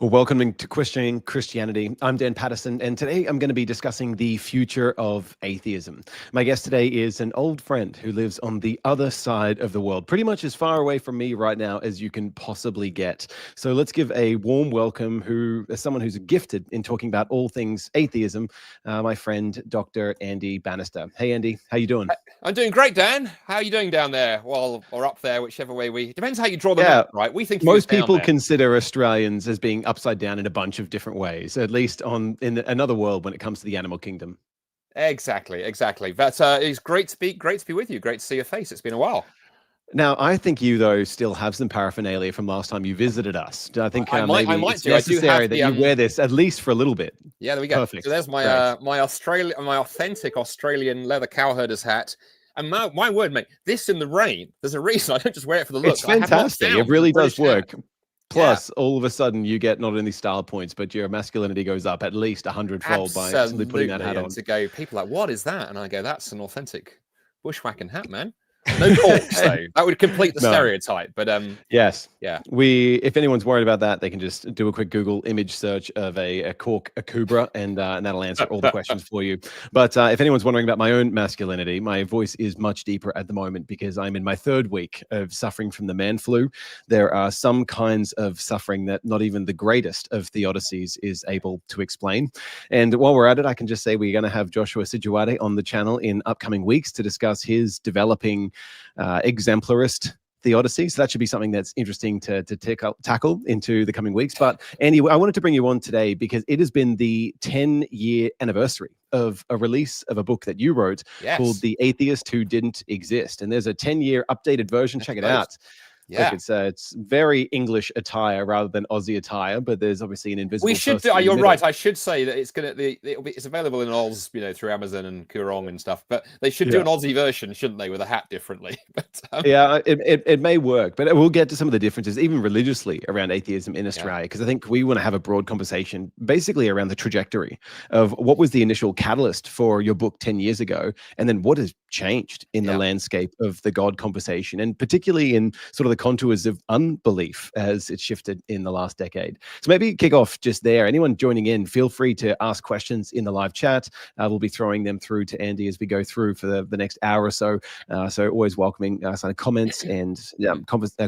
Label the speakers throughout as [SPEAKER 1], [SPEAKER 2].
[SPEAKER 1] Well, welcome to Questioning Christianity. I'm Dan Patterson, and today I'm going to be discussing the future of atheism. My guest today is an old friend who lives on the other side of the world, pretty much as far away from me right now as you can possibly get. So let's give a warm welcome as someone who's gifted in talking about all things atheism, my friend, Dr. Andy Bannister. Hey, Andy, how you doing?
[SPEAKER 2] I'm doing great, Dan. How are you doing down there? Well, or up there, whichever way depends how you draw the map, right? We think
[SPEAKER 1] most people consider Australians as being upside down in a bunch of different ways, at least in another world when it comes to the animal kingdom.
[SPEAKER 2] Exactly. But it's great to be with you. Great to see your face. It's been a while.
[SPEAKER 1] Now, I think you, though, still have some paraphernalia from last time you visited us. I think
[SPEAKER 2] I might
[SPEAKER 1] it's necessary that you wear this at least for a little bit.
[SPEAKER 2] Yeah, there we go.
[SPEAKER 1] Perfect.
[SPEAKER 2] So there's my my authentic Australian leather cowherder's hat. And my word, mate, this in the rain, there's a reason I don't just wear it for the look.
[SPEAKER 1] It's fantastic. It really does work. Plus, all of a sudden, you get not only style points, but your masculinity goes up at least 100-fold by simply putting that hat on.
[SPEAKER 2] To go, people are like, what is that? And I go, that's an authentic bushwhacking hat, man. No corks, though. That would complete the stereotype. But
[SPEAKER 1] yes,
[SPEAKER 2] yeah.
[SPEAKER 1] If anyone's worried about that, they can just do a quick Google image search of a cork akubra, and that'll answer all the questions for you. But if anyone's wondering about my own masculinity, my voice is much deeper at the moment because I'm in my third week of suffering from the man flu. There are some kinds of suffering that not even the greatest of theodicies is able to explain. And while we're at it, I can just say we're going to have Joshua Sijuwade on the channel in upcoming weeks to discuss his developing exemplarist theodicy. So that should be something that's interesting to tackle into the coming weeks. But Andy, I wanted to bring you on today because it has been the 10-year anniversary of a release of a book that you wrote called The Atheist Who Didn't Exist. And there's a 10-year updated version. Check it out. Yeah, look, it's very English attire rather than Aussie attire, but there's obviously an invisible.
[SPEAKER 2] We should do. You're right. I should say that it's available in Oz, through Amazon and Kurong and stuff. But they should do an Aussie version, shouldn't they, with a hat differently? But,
[SPEAKER 1] yeah, it may work, but we'll get to some of the differences, even religiously, around atheism in Australia, because I think we want to have a broad conversation, basically around the trajectory of what was the initial catalyst for your book 10 years ago, and then what has changed in the landscape of the God conversation, and particularly in sort of the contours of unbelief as it shifted in the last decade. So maybe kick off just there. Anyone joining in, feel free to ask questions in the live chat. We'll be throwing them through to Andy as we go through for the next hour or so. So always welcoming comments and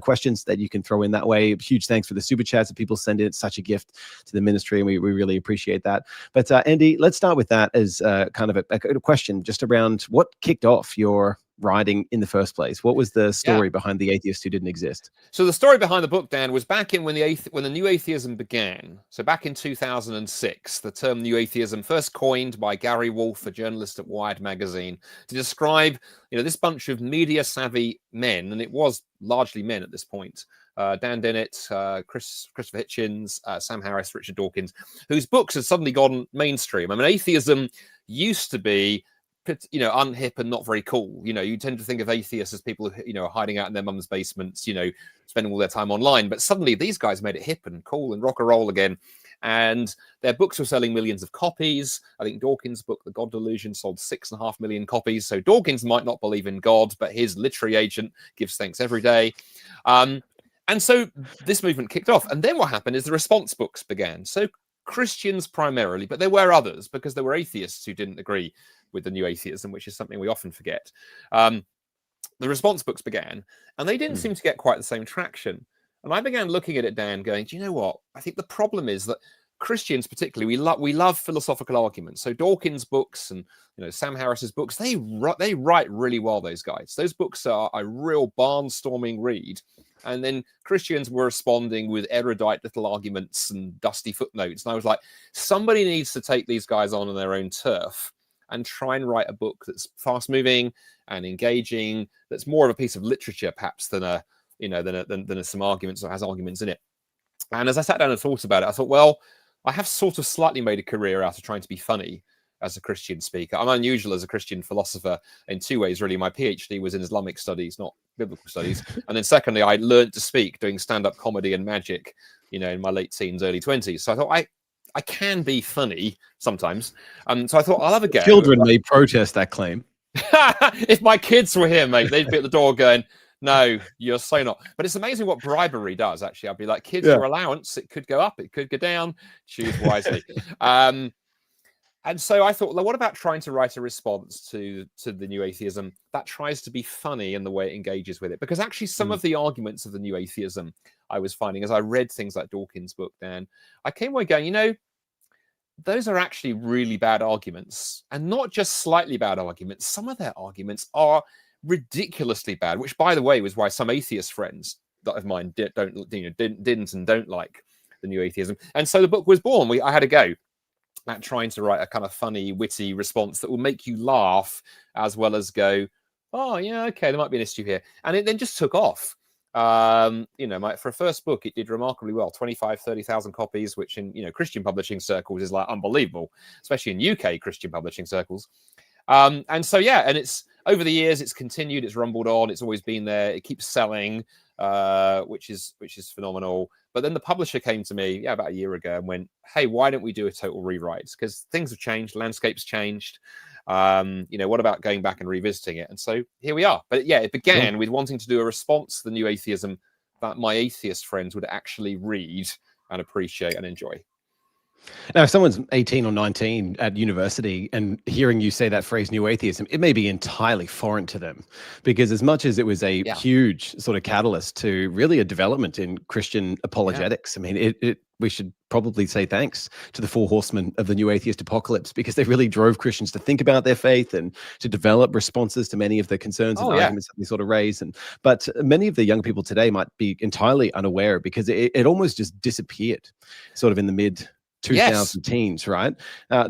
[SPEAKER 1] questions that you can throw in that way. Huge thanks for the super chats that people send in. It's such a gift to the ministry, and we really appreciate that. But Andy, let's start with that as kind of a question just around what kicked off your writing in the first place. What was the story behind The Atheist Who Didn't Exist?
[SPEAKER 2] So the story behind the book, Dan, was back in when the new atheism began. So back in 2006, the term new atheism first coined by Gary Wolfe, a journalist at Wired magazine, to describe this bunch of media savvy men, and it was largely men at this point. Dan Dennett, Christopher Hitchens, Sam Harris, Richard Dawkins, whose books had suddenly gone mainstream. I mean, atheism used to be unhip and not very cool. You tend to think of atheists as people who, are hiding out in their mum's basements, spending all their time online. But suddenly these guys made it hip and cool and rock and roll again. And their books were selling millions of copies. I think Dawkins' book, The God Delusion, sold 6.5 million copies. So Dawkins might not believe in God, but his literary agent gives thanks every day. And so this movement kicked off. And then what happened is the response books began. So Christians primarily, but there were others because there were atheists who didn't agree with the new atheism, which is something we often forget. The response books began, and they didn't seem to get quite the same traction. And I began looking at it, Dan, going, do you know what? I think the problem is that Christians, particularly, we love philosophical arguments. So Dawkins' books and Sam Harris's books, they write really well. Those guys, those books are a real barnstorming read. And then Christians were responding with erudite little arguments and dusty footnotes. And I was like, somebody needs to take these guys on their own turf and try and write a book that's fast moving and engaging, that's more of a piece of literature perhaps than some arguments or has arguments in it. And as I sat down and thought about it, I thought, well, I have sort of slightly made a career out of trying to be funny as a Christian speaker. I'm unusual as a Christian philosopher in two ways, really. My PhD was in Islamic studies, not biblical studies. And then secondly, I learned to speak doing stand-up comedy and magic, in my late teens, early 20s. So I thought I can be funny sometimes. So I thought I'll have a go.
[SPEAKER 1] Children may protest that claim.
[SPEAKER 2] If my kids were here, mate, they'd be at the door going, No, you're so not. But it's amazing what bribery does, actually. I'd be like, kids,
[SPEAKER 1] Yeah.
[SPEAKER 2] your allowance, it could go up, it could go down. Choose wisely. And so I thought, well, what about trying to write a response to the new atheism that tries to be funny in the way it engages with it? Because actually some of the arguments of the new atheism I was finding as I read things like Dawkins' book, Dan, I came away going, those are actually really bad arguments, and not just slightly bad arguments. Some of their arguments are ridiculously bad, which, by the way, was why some atheist friends of mine didn't and don't like the new atheism. And so the book was born. I had a go at trying to write a kind of funny, witty response that will make you laugh as well as go, oh yeah, okay, there might be an issue here. And it then just took off. For a first book, it did remarkably well, 30,000 copies, which in Christian publishing circles is like unbelievable, especially in UK Christian publishing circles. And so and it's over the years it's continued, it's rumbled on, it's always been there, it keeps selling, which is phenomenal. But then the publisher came to me about a year ago and went, hey, why don't we do a total rewrite? Because things have changed, landscape's changed. What about going back and revisiting it? And so here we are. But it began with wanting to do a response to the new atheism that my atheist friends would actually read and appreciate and enjoy.
[SPEAKER 1] Now, if someone's 18 or 19 at university and hearing you say that phrase new atheism, it may be entirely foreign to them, because as much as it was a huge sort of catalyst to really a development in Christian apologetics, I mean, we should probably say thanks to the four horsemen of the new atheist apocalypse, because they really drove Christians to think about their faith and to develop responses to many of the concerns and arguments that they sort of raise. But many of the young people today might be entirely unaware, because it almost just disappeared sort of in the mid 2000 teens, right?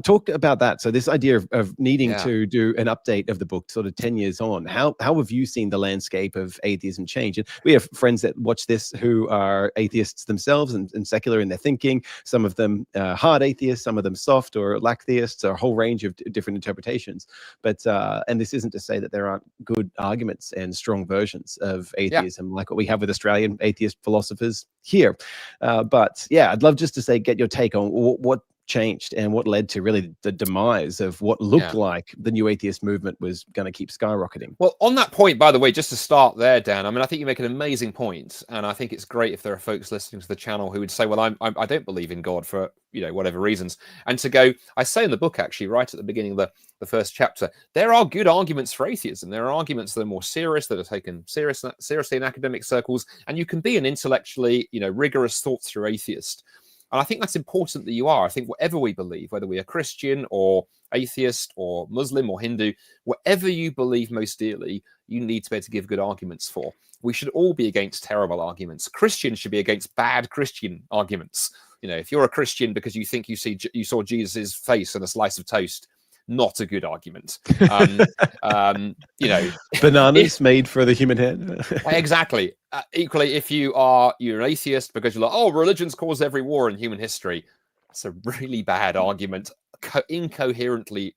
[SPEAKER 1] Talk about that. So this idea of needing to do an update of the book sort of 10 years on, how have you seen the landscape of atheism change? And we have friends that watch this who are atheists themselves and secular in their thinking. Some of them hard atheists, some of them soft or lack theists, or a whole range of different interpretations. But and this isn't to say that there aren't good arguments and strong versions of atheism like what we have with Australian atheist philosophers here. But I'd love just to get your take on what changed and what led to really the demise of what looked like the new atheist movement was going to keep skyrocketing.
[SPEAKER 2] Well, on that point, by the way, just to start there, Dan, I mean, I think you make an amazing point, and I think it's great if there are folks listening to the channel who would say, well, I don't believe in God for whatever reasons, and to go, I say in the book actually right at the beginning of the first chapter, there are good arguments for atheism. There are arguments that are more serious, that are taken seriously in academic circles, and you can be an intellectually rigorous thought through atheist. And I think that's important that you are. I think whatever we believe, whether we are Christian or atheist or Muslim or Hindu, whatever you believe most dearly, you need to be able to give good arguments for. We should all be against terrible arguments. Christians should be against bad Christian arguments. If you're a Christian because you think you saw Jesus's face on a slice of toast, not a good argument.
[SPEAKER 1] Bananas made for the human head.
[SPEAKER 2] Exactly. Equally, if you're an atheist because you're like, oh, religion's caused every war in human history, that's a really bad argument, incoherently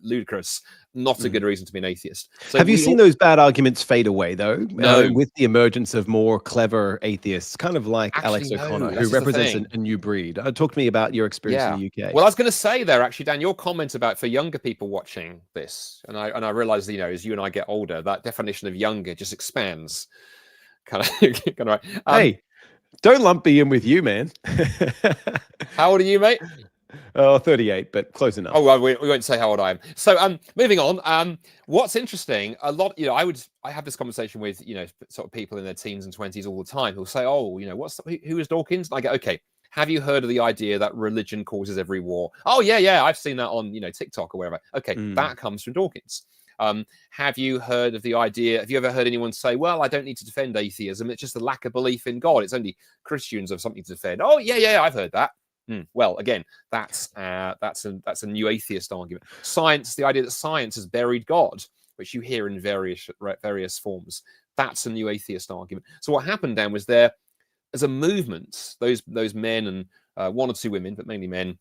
[SPEAKER 2] ludicrous, not a good reason to be an atheist. So
[SPEAKER 1] have you seen those bad arguments fade away, though?
[SPEAKER 2] No.
[SPEAKER 1] With the emergence of more clever atheists, kind of like Alex O'Connor, who represents a new breed. Talk to me about your experience in the UK.
[SPEAKER 2] Well, I was going to say there, actually, Dan, your comment about for younger people watching this, and I realize that, as you and I get older, that definition of younger just expands.
[SPEAKER 1] Hey, don't lump me in with you, man.
[SPEAKER 2] How old are you, mate?
[SPEAKER 1] Oh, 38, but close enough.
[SPEAKER 2] Oh, well, we won't say how old I am. So, moving on. What's interesting, a lot, I have this conversation with, sort of people in their teens and 20s all the time who'll say, oh, who is Dawkins? And I go, okay, have you heard of the idea that religion causes every war? Oh, yeah, I've seen that on, TikTok or wherever. Okay, that comes from Dawkins. Have you heard of the idea? Have you ever heard anyone say, well, I don't need to defend atheism. It's just a lack of belief in God. It's only Christians have something to defend. Oh, yeah, I've heard that. Well, again, that's a new atheist argument. Science, the idea that science has buried God, which you hear in various forms, that's a new atheist argument. So what happened then was there, as a movement, those men and one or two women, but mainly men,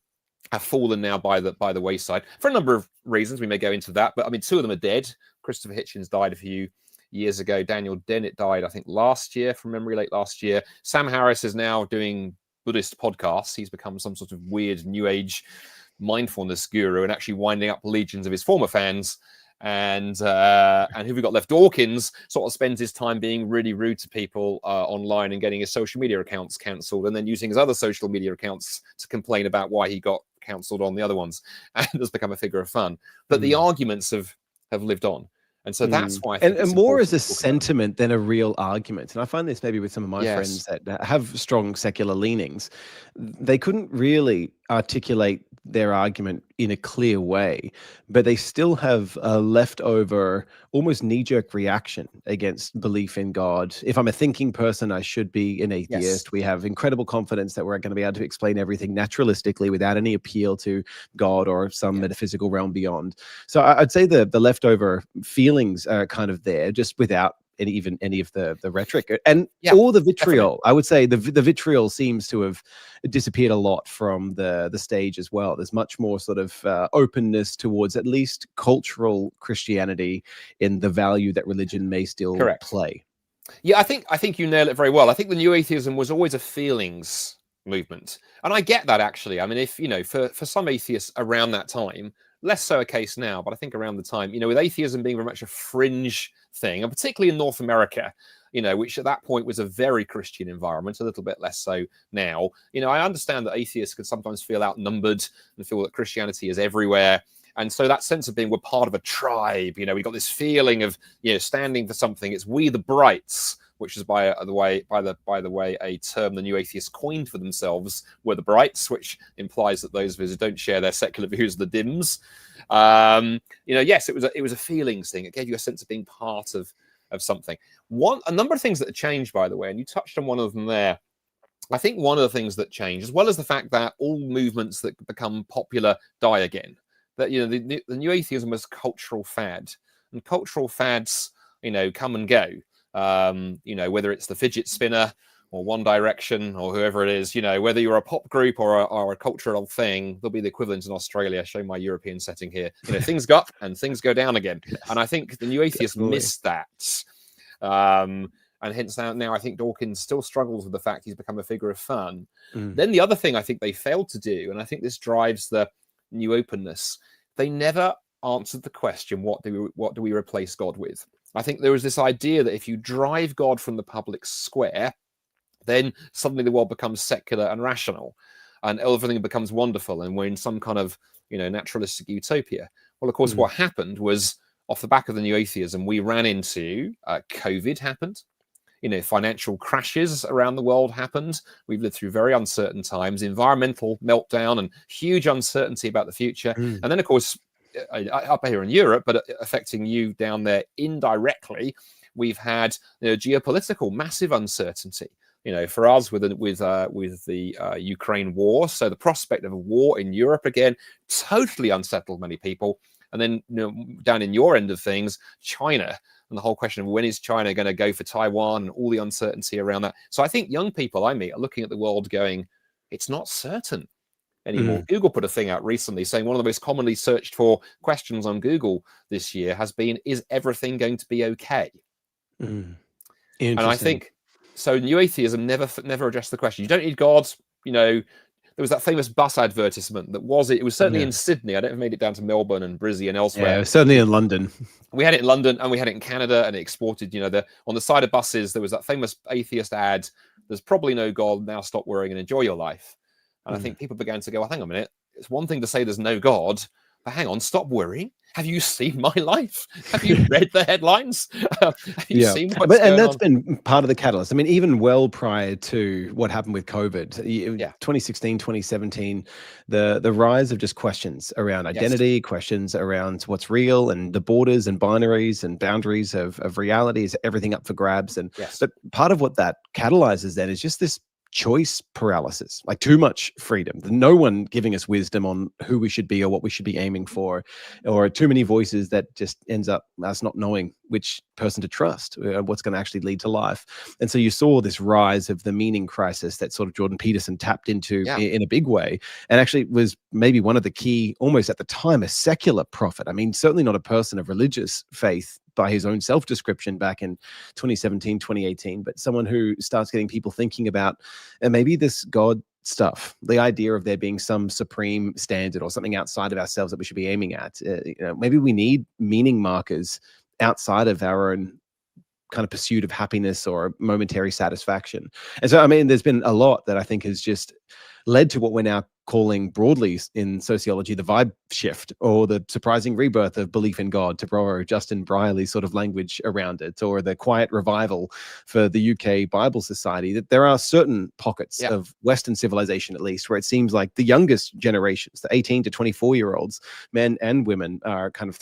[SPEAKER 2] have fallen now by the wayside for a number of reasons. We may go into that, but I mean, two of them are dead. Christopher Hitchens died a few years ago. Daniel Dennett died, I think, last year, from memory, late last year. Sam Harris is now doing Buddhist podcasts. He's become some sort of weird new age mindfulness guru and actually winding up legions of his former fans. And who we got left? Dawkins sort of spends his time being really rude to people online and getting his social media accounts cancelled, and then using his other social media accounts to complain about why he got cancelled on the other ones, and has become a figure of fun. But the arguments have lived on. And so that's why I think
[SPEAKER 1] and more as a sentiment than a real argument. And I find this maybe with some of my friends that have strong secular leanings, they couldn't really articulate their argument in a clear way, but they still have a leftover, almost knee-jerk reaction against belief in God. If I'm a thinking person, I should be an atheist. We have incredible confidence that we're going to be able to explain everything naturalistically without any appeal to God or some metaphysical realm beyond. So I'd say the leftover feelings are kind of there, just without any of the rhetoric and all the vitriol. I would say the vitriol seems to have disappeared a lot from the stage as well. There's much more sort of openness towards at least cultural Christianity in the value that religion may still play.
[SPEAKER 2] Yeah, I think you nail it very well. I think the new atheism was always a feelings movement, and I get that actually. I mean, if for some atheists around that time, less so a case now, but I think around the time, with atheism being very much a fringe thing, and particularly in North America, which at that point was a very Christian environment, a little bit less so now. I understand that atheists could sometimes feel outnumbered and feel that Christianity is everywhere. And so that sense of being we're part of a tribe, we got this feeling of, standing for something. It's we the brights, which is by the way, a term the new atheists coined for themselves, were the brights, which implies that those of us who don't share their secular views are the dims. Yes, it was a feelings thing. It gave you a sense of being part of something. A number of things that have changed, by the way, and you touched on one of them there. I think one of the things that changed, as well as the fact that all movements that become popular die again, that the new atheism was cultural fad, and cultural fads come and go. Whether it's the fidget spinner or One Direction or whoever it is, whether you're a pop group or a cultural thing, there'll be the equivalent in Australia. Show my European setting here. Things go up and things go down again. And I think the new atheists missed that. And hence now I think Dawkins still struggles with the fact he's become a figure of fun. Then the other thing I think they failed to do, and I think this drives the new openness, they never answered the question, what do we replace God with? I think there was this idea that if you drive God from the public square, then suddenly the world becomes secular and rational, and everything becomes wonderful, and we're in some kind of naturalistic utopia. Well, of course, what happened was, off the back of the new atheism, we ran into COVID happened. Financial crashes around the world happened. We've lived through very uncertain times, environmental meltdown, and huge uncertainty about the future. And then, of course, up here in Europe, but affecting you down there indirectly, we've had geopolitical massive uncertainty. For us with the Ukraine war, so the prospect of a war in Europe again totally unsettled many people. And then down in your end of things, China, and the whole question of when is China going to go for Taiwan, and all the uncertainty around that. So I think young people I meet are looking at the world going, it's not certain anymore. Google put a thing out recently saying one of the most commonly searched for questions on Google this year has been, is everything going to be okay? And I think so. New atheism never addressed the question. You don't need God. There was that famous bus advertisement that it was certainly in Sydney. I don't know if it made it down to Melbourne and Brisbane and elsewhere.
[SPEAKER 1] Yeah, certainly in London.
[SPEAKER 2] We had it in London and we had it in Canada, and it exported, on the side of buses, there was that famous atheist ad. There's probably no God. Now stop worrying and enjoy your life. And I think people began to go, well, hang on a minute. It's one thing to say there's no God, but hang on, stop worrying. Have you seen my life? Have you read the headlines? Have you seen what's going on?
[SPEAKER 1] And that's been part of the catalyst. I mean, even well prior to what happened with COVID, 2016, 2017, the rise of just questions around identity, questions around what's real, and the borders and binaries and boundaries of reality, is everything up for grabs. And but part of what that catalyzes then is just this choice paralysis, like too much freedom, no one giving us wisdom on who we should be or what we should be aiming for, or too many voices that just ends up us not knowing which person to trust, what's going to actually lead to life. And so you saw this rise of the meaning crisis that sort of Jordan Peterson tapped into in a big way, and actually was maybe one of the key, almost at the time, a secular prophet. I mean, certainly not a person of religious faith by his own self-description back in 2017, 2018, but someone who starts getting people thinking about, and maybe this God stuff. The idea of there being some supreme standard or something outside of ourselves that we should be aiming at. Maybe we need meaning markers outside of our own kind of pursuit of happiness or momentary satisfaction. And so, I mean, there's been a lot that I think has just led to what we're now calling broadly in sociology the vibe shift, or the surprising rebirth of belief in God, to borrow Justin Brierley's sort of language around it, or the quiet revival for the UK Bible Society. That there are certain pockets of Western civilization, at least, where it seems like the youngest generations, the 18 to 24-year-olds, men and women, are kind of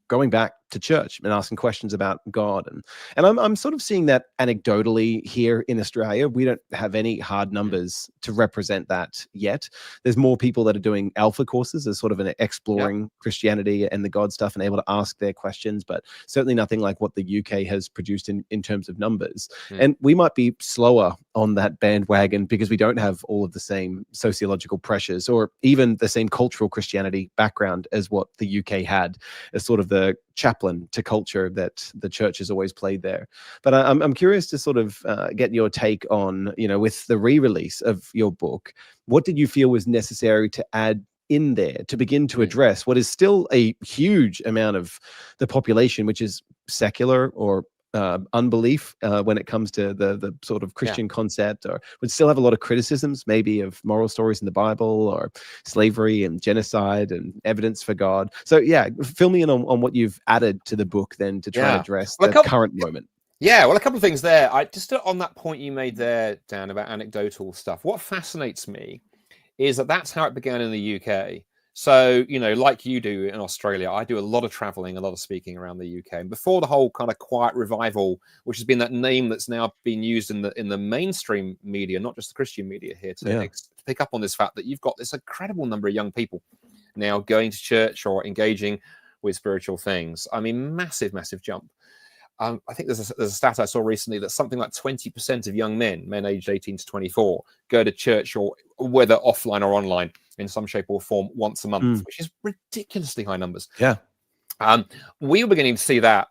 [SPEAKER 1] going back to church and asking questions about God. And I'm sort of seeing that anecdotally here in Australia. We don't have any hard numbers to represent that yet. There's more people that are doing alpha courses as sort of an exploring Christianity and the God stuff and able to ask their questions, but certainly nothing like what the UK has produced in terms of numbers. And we might be slower on that bandwagon because we don't have all of the same sociological pressures or even the same cultural Christianity background as what the UK had, as sort of the chaplain to culture that the church has always played there. But I'm curious to sort of get your take on, with the re-release of your book, what did you feel was necessary to add in there to begin to address what is still a huge amount of the population, which is secular or unbelief when it comes to the sort of Christian concept, or would still have a lot of criticisms maybe of moral stories in the Bible, or slavery and genocide and evidence for God. So fill me in on what you've added to the book then to try and address the current moment.
[SPEAKER 2] Yeah, well, a couple of things there. I just on that point you made there, Dan, about anecdotal stuff. What fascinates me is that that's how it began in the UK. So, like you do in Australia, I do a lot of traveling, a lot of speaking around the UK. And before the whole kind of quiet revival, which has been that name that's now been used in the mainstream media, not just the Christian media here, to pick up on this fact that you've got this incredible number of young people now going to church or engaging with spiritual things. I mean, massive, massive jump. I think there's a stat I saw recently that something like 20% of young men aged 18 to 24, go to church, or whether offline or online, in some shape or form once a month, which is ridiculously high numbers.
[SPEAKER 1] Yeah.
[SPEAKER 2] We were beginning to see that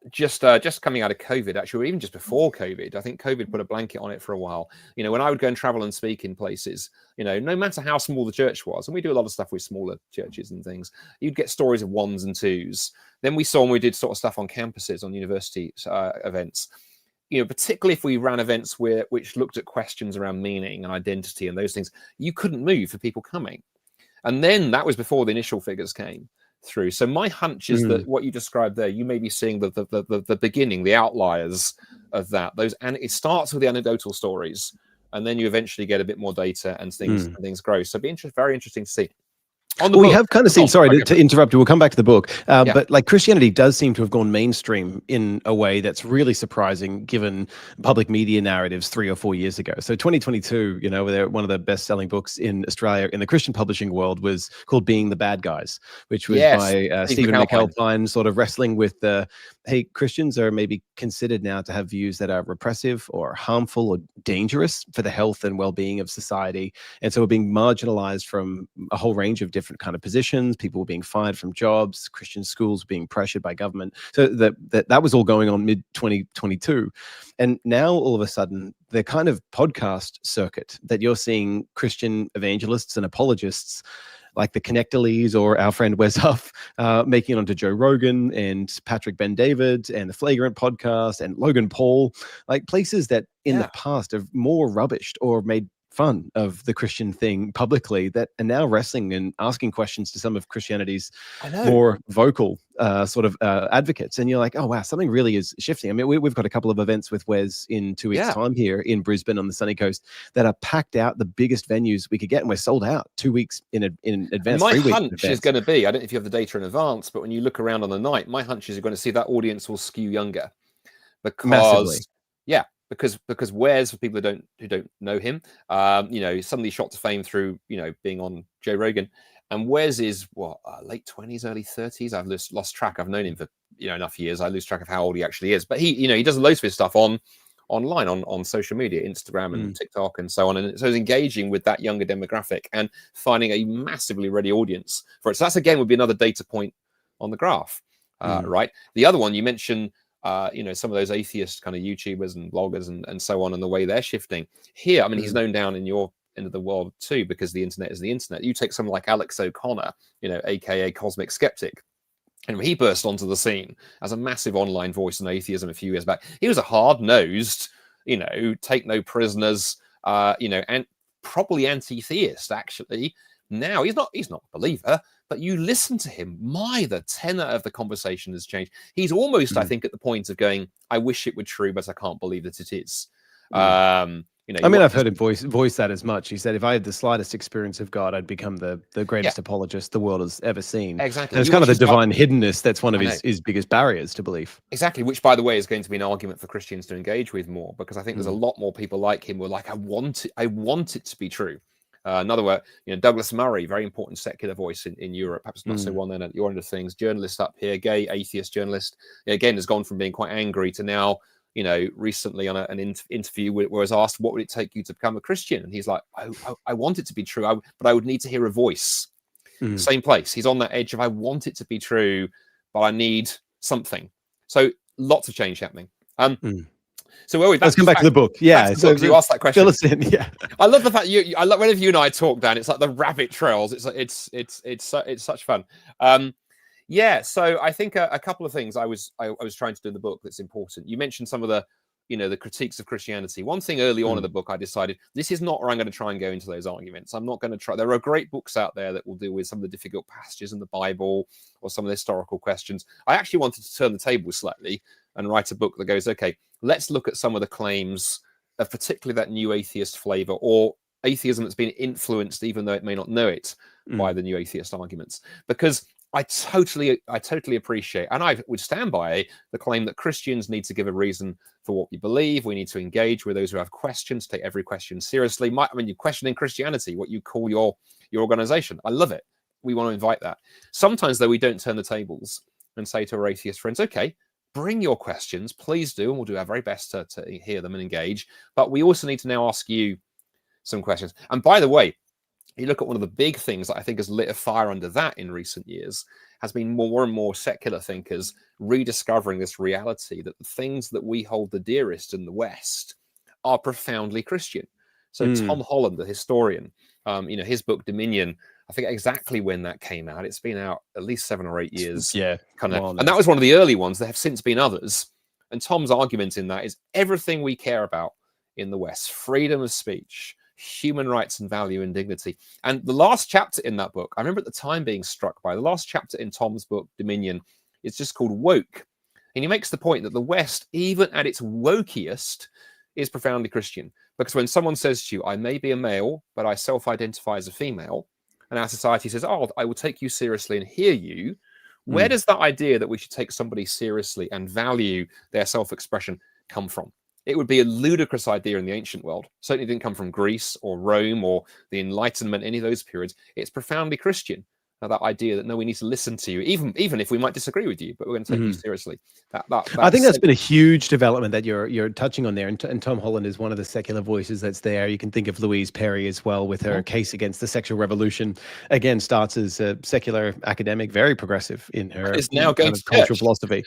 [SPEAKER 2] just coming out of COVID, actually, or even just before COVID. I think COVID put a blanket on it for a while. When I would go and travel and speak in places, no matter how small the church was, and we do a lot of stuff with smaller churches and things, you'd get stories of ones and twos. Then we saw, when we did sort of stuff on campuses, on university events, particularly if we ran events which looked at questions around meaning and identity and those things, you couldn't move for people coming. And then that was before the initial figures came through. So my hunch is that what you described there, you may be seeing the beginning, the outliers of that. And it starts with the anecdotal stories, and then you eventually get a bit more data and things grow. So it'd be very interesting to see.
[SPEAKER 1] We have kind of seen, sorry to interrupt you, we'll come back to the book, but like Christianity does seem to have gone mainstream in a way that's really surprising given public media narratives 3 or 4 years ago. So 2022, one of the best-selling books in Australia in the Christian publishing world was called Being the Bad Guys, which was by Stephen McAlpine, sort of wrestling with hey, Christians are maybe considered now to have views that are repressive or harmful or dangerous for the health and well-being of society. And so we're being marginalized from a whole range of different kind of positions. People were being fired from jobs, Christian schools being pressured by government. So that was all going on mid-2022. And now all of a sudden, the kind of podcast circuit that you're seeing Christian evangelists and apologists like the Connectalees or our friend Wes Huff making it onto Joe Rogan and Patrick Ben-David and the Flagrant podcast and Logan Paul, like places that in the past have more rubbished or made fun of the Christian thing publicly, that are now wrestling and asking questions to some of Christianity's more vocal advocates. And you're like, oh, wow, something really is shifting. I mean, we've got a couple of events with Wes in 2 weeks' time here in Brisbane on the sunny coast that are packed out, the biggest venues we could get, and we're sold out 2 weeks in advance.
[SPEAKER 2] My hunch is going to be, I don't know if you have the data in advance, but when you look around on the night, my hunch is you're going to see that audience will skew younger.
[SPEAKER 1] Massively.
[SPEAKER 2] Because Wes, for people who don't know him, suddenly shot to fame through being on Joe Rogan, and Wes is late 20s, early 30s. I've lost track. I've known him for enough years. I lose track of how old he actually is. But he does loads of his stuff online on social media, Instagram and TikTok and so on. And so he's engaging with that younger demographic and finding a massively ready audience for it. So that's again would be another data point on the graph, right? The other one you mentioned. Some of those atheist kind of YouTubers and bloggers and so on, and the way they're shifting here. I mean, he's known down in your end of the world too, because the internet is the internet. You take someone like Alex O'Connor, aka Cosmic Skeptic, and he burst onto the scene as a massive online voice in atheism a few years back. He was a hard-nosed, take no prisoners, and probably anti-theist, actually. Now he's not a believer, but you listen to him, the tenor of the conversation has changed. He's almost, I think, at the point of going, I wish it were true, but I can't believe that it is.
[SPEAKER 1] I've heard him voice that as much. He said, if I had the slightest experience of God, I'd become the greatest apologist the world has ever seen.
[SPEAKER 2] Exactly.
[SPEAKER 1] And it's kind of the divine hiddenness that's one of his biggest barriers to belief.
[SPEAKER 2] Exactly, which, by the way, is going to be an argument for Christians to engage with more, because I think there's a lot more people like him who are like, I want it to be true. Another word, Douglas Murray, very important secular voice in Europe, perhaps not so well known at your end of things. Journalist up here, gay atheist journalist, again has gone from being quite angry to now, recently on an interview where I was asked, what would it take you to become a Christian? And he's like, I want it to be true, but I would need to hear a voice. Same place. He's on that edge of, I want it to be true, but I need something. So lots of change happening. So let's
[SPEAKER 1] come back to the book. Yeah,
[SPEAKER 2] so you asked that question.
[SPEAKER 1] Fill us in. Yeah,
[SPEAKER 2] I love the fact I love whenever you and I talk, Dan. It's like the rabbit trails. It's such fun. So I think a couple of things I was trying to do in the book that's important. You mentioned some of the the critiques of Christianity. One thing early on in the book, I decided this is not where I'm going to try and go into those arguments. I'm not going to try. There are great books out there that will deal with some of the difficult passages in the Bible or some of the historical questions. I actually wanted to turn the table slightly and write a book that goes, okay, let's look at some of the claims of particularly that new atheist flavor, or atheism that's been influenced, even though it may not know it, by the new atheist arguments. Because I totally appreciate, and I would stand by the claim that Christians need to give a reason for what we believe. We need to engage with those who have questions, take every question seriously. You're questioning Christianity, what you call your organization. I love it. We want to invite that. Sometimes, though, we don't turn the tables and say to our atheist friends, okay, bring your questions, please do, and we'll do our very best to hear them and engage. But we also need to now ask you some questions. And by the way, you look at one of the big things that I think has lit a fire under that in recent years has been more and more secular thinkers rediscovering this reality that the things that we hold the dearest in the West are profoundly Christian. So Tom Holland, the historian, his book Dominion, I think exactly when that came out. It's been out at least 7 or 8 years.
[SPEAKER 1] Yeah.
[SPEAKER 2] And that was one of the early ones. There have since been others. And Tom's argument in that is everything we care about in the West, freedom of speech, human rights and value and dignity. And the last chapter in that book, I remember at the time being struck by the last chapter in Tom's book, Dominion, it's just called Woke. And he makes the point that the West, even at its wokiest, is profoundly Christian. Because when someone says to you, I may be a male, but I self-identify as a female, and our society says, oh, I will take you seriously and hear you, where does that idea that we should take somebody seriously and value their self-expression come from? It would be a ludicrous idea in the ancient world. Certainly didn't come from Greece or Rome or the Enlightenment, any of those periods. It's profoundly Christian. That idea that, no, we need to listen to you, even if we might disagree with you, but we're going to take you seriously.
[SPEAKER 1] I think that's been a huge development that you're touching on there. And Tom Holland is one of the secular voices that's there. You can think of Louise Perry as well, with her case against the sexual revolution. Again, starts as a secular academic, very progressive in her
[SPEAKER 2] now
[SPEAKER 1] kind of cultural philosophy.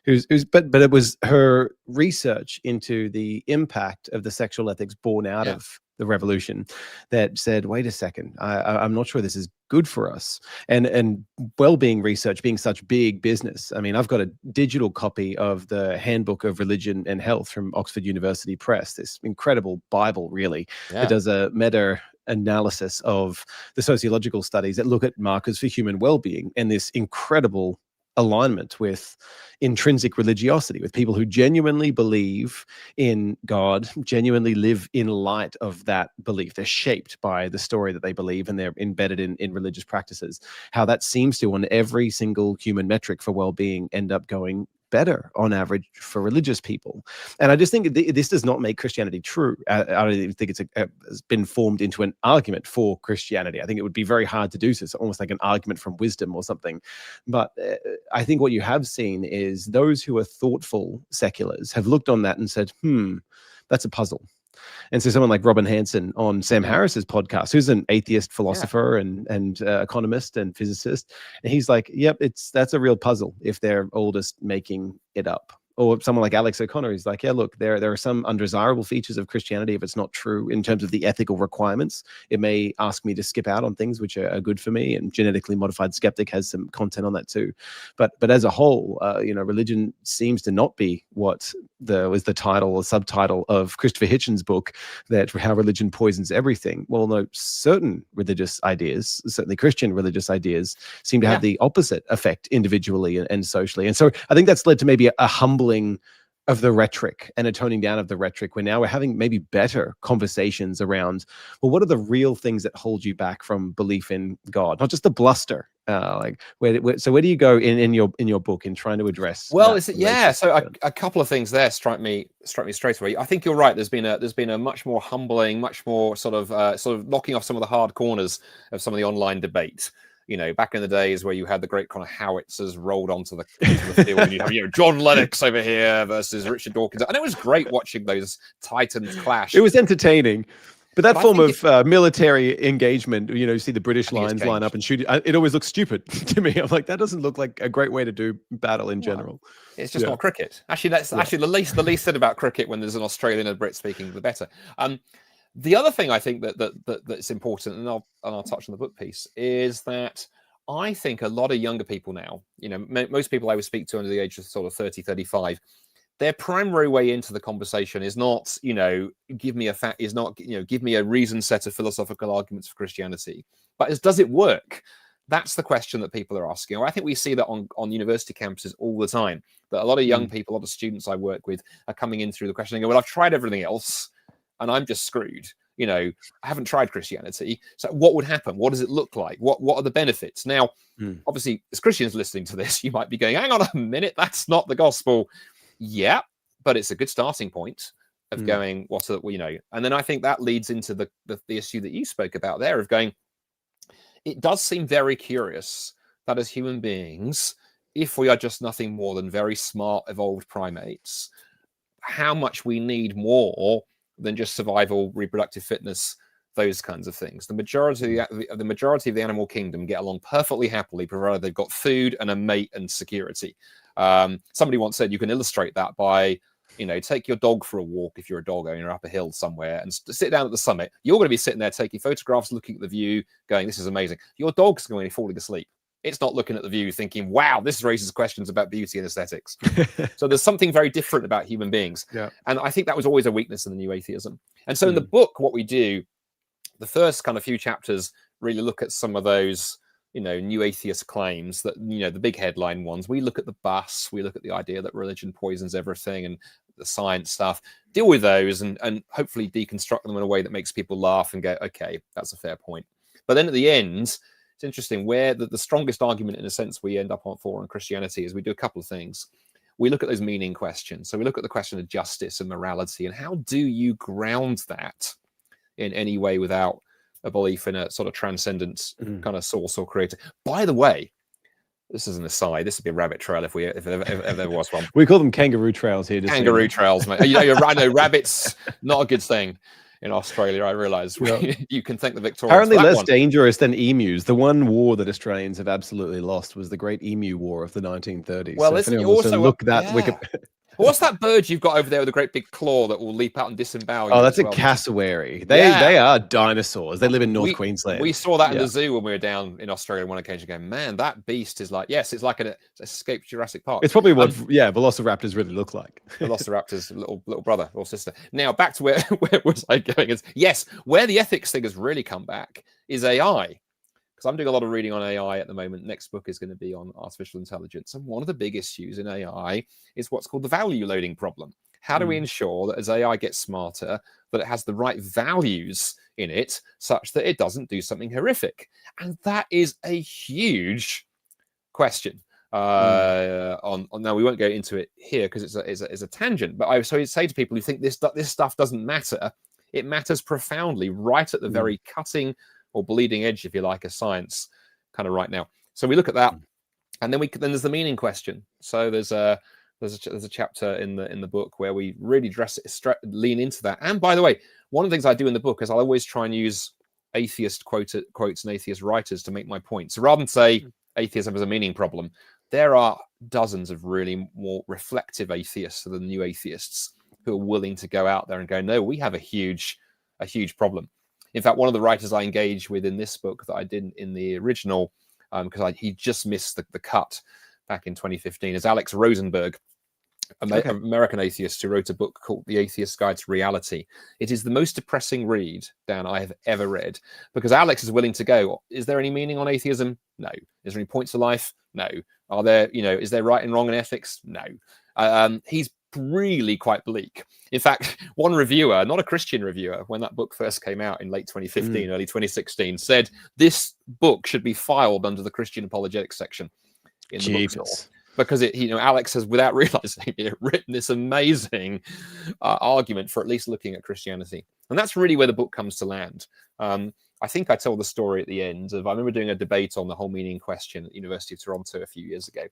[SPEAKER 1] But it was her research into the impact of the sexual ethics born out of the revolution that said, wait a second, I'm not sure this is good for us. And well-being research being such big business. I mean, I've got a digital copy of the Handbook of Religion and Health from Oxford University Press, this incredible Bible, really. It does a meta-analysis of the sociological studies that look at markers for human well-being and this incredible alignment with intrinsic religiosity, with people who genuinely believe in God, genuinely live in light of that belief. They're shaped by the story that they believe, and they're embedded in religious practices. How that seems to, on every single human metric for well-being, end up going better on average for religious people. And I just think this does not make Christianity true. I don't even think it's been formed into an argument for Christianity. I think it would be very hard to do so. It's almost like an argument from wisdom or something. But I think what you have seen is those who are thoughtful seculars have looked on that and said, that's a puzzle. And so someone like Robin Hanson on Sam Harris's podcast, who's an atheist philosopher and economist and physicist, and he's like, yep, that's a real puzzle if they're all just making it up. or someone like Alex O'Connor is like, yeah, look, there are some undesirable features of Christianity if it's not true in terms of the ethical requirements. It may ask me to skip out on things which are good for me, and Genetically Modified Skeptic has some content on that too. But as a whole, religion seems to not be what was the title or subtitle of Christopher Hitchens' book, that how religion poisons everything. Well, no, certain religious ideas, certainly Christian religious ideas, seem to have the opposite effect individually and socially. And so I think that's led to maybe a humbling of the rhetoric and a toning down of the rhetoric, where now we're having maybe better conversations around, well, what are the real things that hold you back from belief in God, not just the bluster. Where do you go in your book in trying to address?
[SPEAKER 2] Well, so a couple of things there strike me straight away. I think you're right. There's been a much more humbling, much more sort of knocking off some of the hard corners of some of the online debate. Back in the days where you had the great kind of howitzers rolled onto the field, and you have John Lennox over here versus Richard Dawkins, and it was great watching those titans clash.
[SPEAKER 1] It was entertaining. But that form of military engagement, you see the British lines line up and shoot, it always looks stupid to me. I'm like, that doesn't look like a great way to do battle in general.
[SPEAKER 2] It's just not cricket. Actually, that's actually the least said about cricket when there's an Australian and a Brit speaking, the better. The other thing I think that's important, and I'll touch on the book piece, is that I think a lot of younger people now, most people I would speak to under the age of sort of 30, 35, their primary way into the conversation is not, give me a reasoned set of philosophical arguments for Christianity, but does it work? That's the question that people are asking. I think we see that on university campuses all the time, that a lot of young people, a lot of students I work with are coming in through the question and go, well, I've tried everything else and I'm just screwed. I haven't tried Christianity. So what would happen? What does it look like? What are the benefits? Now, obviously, as Christians listening to this, you might be going, hang on a minute, that's not the gospel. Yeah, but it's a good starting point of going, and then I think that leads into the issue that you spoke about there of going, it does seem very curious that as human beings, if we are just nothing more than very smart, evolved primates, how much we need more than just survival, reproductive fitness, those kinds of things. The majority of the animal kingdom get along perfectly happily, provided they've got food and a mate and security. Somebody once said you can illustrate that by, take your dog for a walk if you're a dog owner up a hill somewhere and sit down at the summit. You're going to be sitting there taking photographs, looking at the view, going, this is amazing. Your dog's going to be falling asleep. It's not looking at the view thinking, wow, this raises questions about beauty and aesthetics. So there's something very different about human beings. Yeah. And I think that was always a weakness in the new atheism. And so in the book, what we do, the first kind of few chapters really look at some of those, new atheist claims that, the big headline ones. We look at the bus, we look at the idea that religion poisons everything and the science stuff, deal with those and hopefully deconstruct them in a way that makes people laugh and go, okay, that's a fair point. But then at the end, it's interesting where the strongest argument, in a sense, we end up on Christianity is we do a couple of things. We look at those meaning questions. So we look at the question of justice and morality and how do you ground that in any way without a belief in a sort of transcendent kind of source or creator. By the way, this is an aside. This would be a rabbit trail if there was one.
[SPEAKER 1] We call them kangaroo trails here.
[SPEAKER 2] Kangaroo trails, mate. I know rabbits, not a good thing. In Australia, I realise you can thank the Victorians.
[SPEAKER 1] Apparently less dangerous than emus. The one war that Australians have absolutely lost was the Great Emu War of the 1930s.
[SPEAKER 2] Well, listen, you also
[SPEAKER 1] look that
[SPEAKER 2] What's that bird you've got over there with a great big claw that will leap out and disembowel you?
[SPEAKER 1] Oh, that's a cassowary. They are dinosaurs. They live in North Queensland.
[SPEAKER 2] We saw that in the zoo when we were down in Australia on one occasion going, man, that beast is like, it's like an escaped Jurassic Park.
[SPEAKER 1] It's probably what, velociraptors really look like.
[SPEAKER 2] Velociraptor's little brother or sister. Now, back to where was I going? Where the ethics thing has really come back is AI. Because I'm doing a lot of reading on AI at the moment. Next book is going to be on artificial intelligence. And one of the big issues in AI is what's called the value loading problem. How do we ensure that as AI gets smarter, that it has the right values in it such that it doesn't do something horrific? And that is a huge question. Now, we won't go into it here because it's a tangent. But I would say to people who think this stuff doesn't matter, it matters profoundly right at the very cutting or bleeding edge, if you like, of science kind of right now. So we look at that, and then there's the meaning question. So there's a chapter in the book where we really lean into that. And by the way, one of the things I do in the book is I'll always try and use atheist quotes and atheist writers to make my point. So rather than say atheism is a meaning problem, there are dozens of really more reflective atheists than the new atheists who are willing to go out there and go, no, we have a huge problem. In fact, one of the writers I engaged with in this book that I didn't in the original, because he just missed the cut back in 2015, is Alex Rosenberg, American atheist who wrote a book called The Atheist's Guide to Reality. It is the most depressing read, Dan, I have ever read, because Alex is willing to go, is there any meaning on atheism? No. Is there any points to life? No. Are there, is there right and wrong in ethics? No. He's really quite bleak. In fact, one reviewer, not a Christian reviewer, when that book first came out in late 2015, early 2016, said this book should be filed under the Christian apologetics section in the bookstore. Because Alex has, without realizing it, written this amazing argument for at least looking at Christianity. And that's really where the book comes to land. I think I told the story at the end of, I remember doing a debate on the whole meaning question at the University of Toronto a few years ago.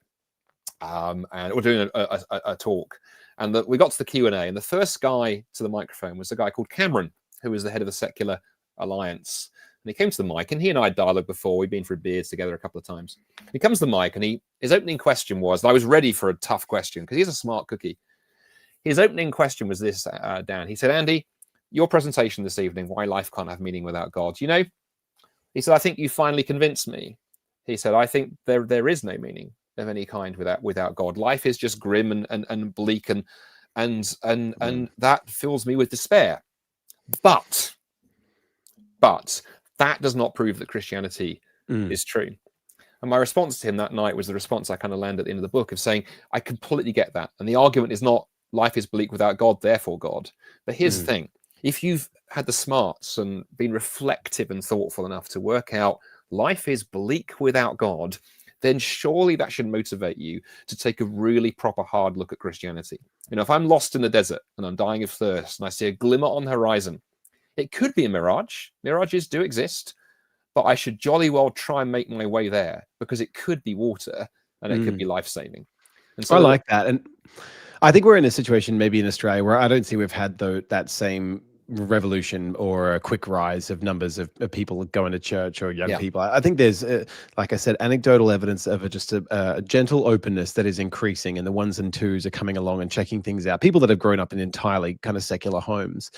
[SPEAKER 2] And we're doing a talk. And we got to the Q&A, and the first guy to the microphone was a guy called Cameron, who was the head of the Secular Alliance. And he came to the mic, and he and I had dialogued before. We'd been for beers together a couple of times. He comes to the mic, and his opening question was, and I was ready for a tough question because he's a smart cookie. His opening question was this, Dan. He said, Andy, your presentation this evening, why life can't have meaning without God. He said, I think you finally convinced me. He said, I think there is no meaning of any kind without God. Life is just grim and bleak, and that fills me with despair. But that does not prove that Christianity is true. And my response to him that night was the response I kind of landed at the end of the book of saying, I completely get that. And the argument is not life is bleak without God, therefore God. But here's the thing. If you've had the smarts and been reflective and thoughtful enough to work out life is bleak without God, then surely that should motivate you to take a really proper hard look at Christianity. If I'm lost in the desert and I'm dying of thirst and I see a glimmer on the horizon, it could be a mirage. Mirages do exist, but I should jolly well try and make my way there because it could be water and it could be life-saving. And so
[SPEAKER 1] I like that. And I think we're in a situation maybe in Australia where I don't see we've had that same revolution or a quick rise of numbers of people going to church or young people. I think there's, like I said, anecdotal evidence of just a gentle openness that is increasing, and the ones and twos are coming along and checking things out. People that have grown up in entirely kind of secular homes.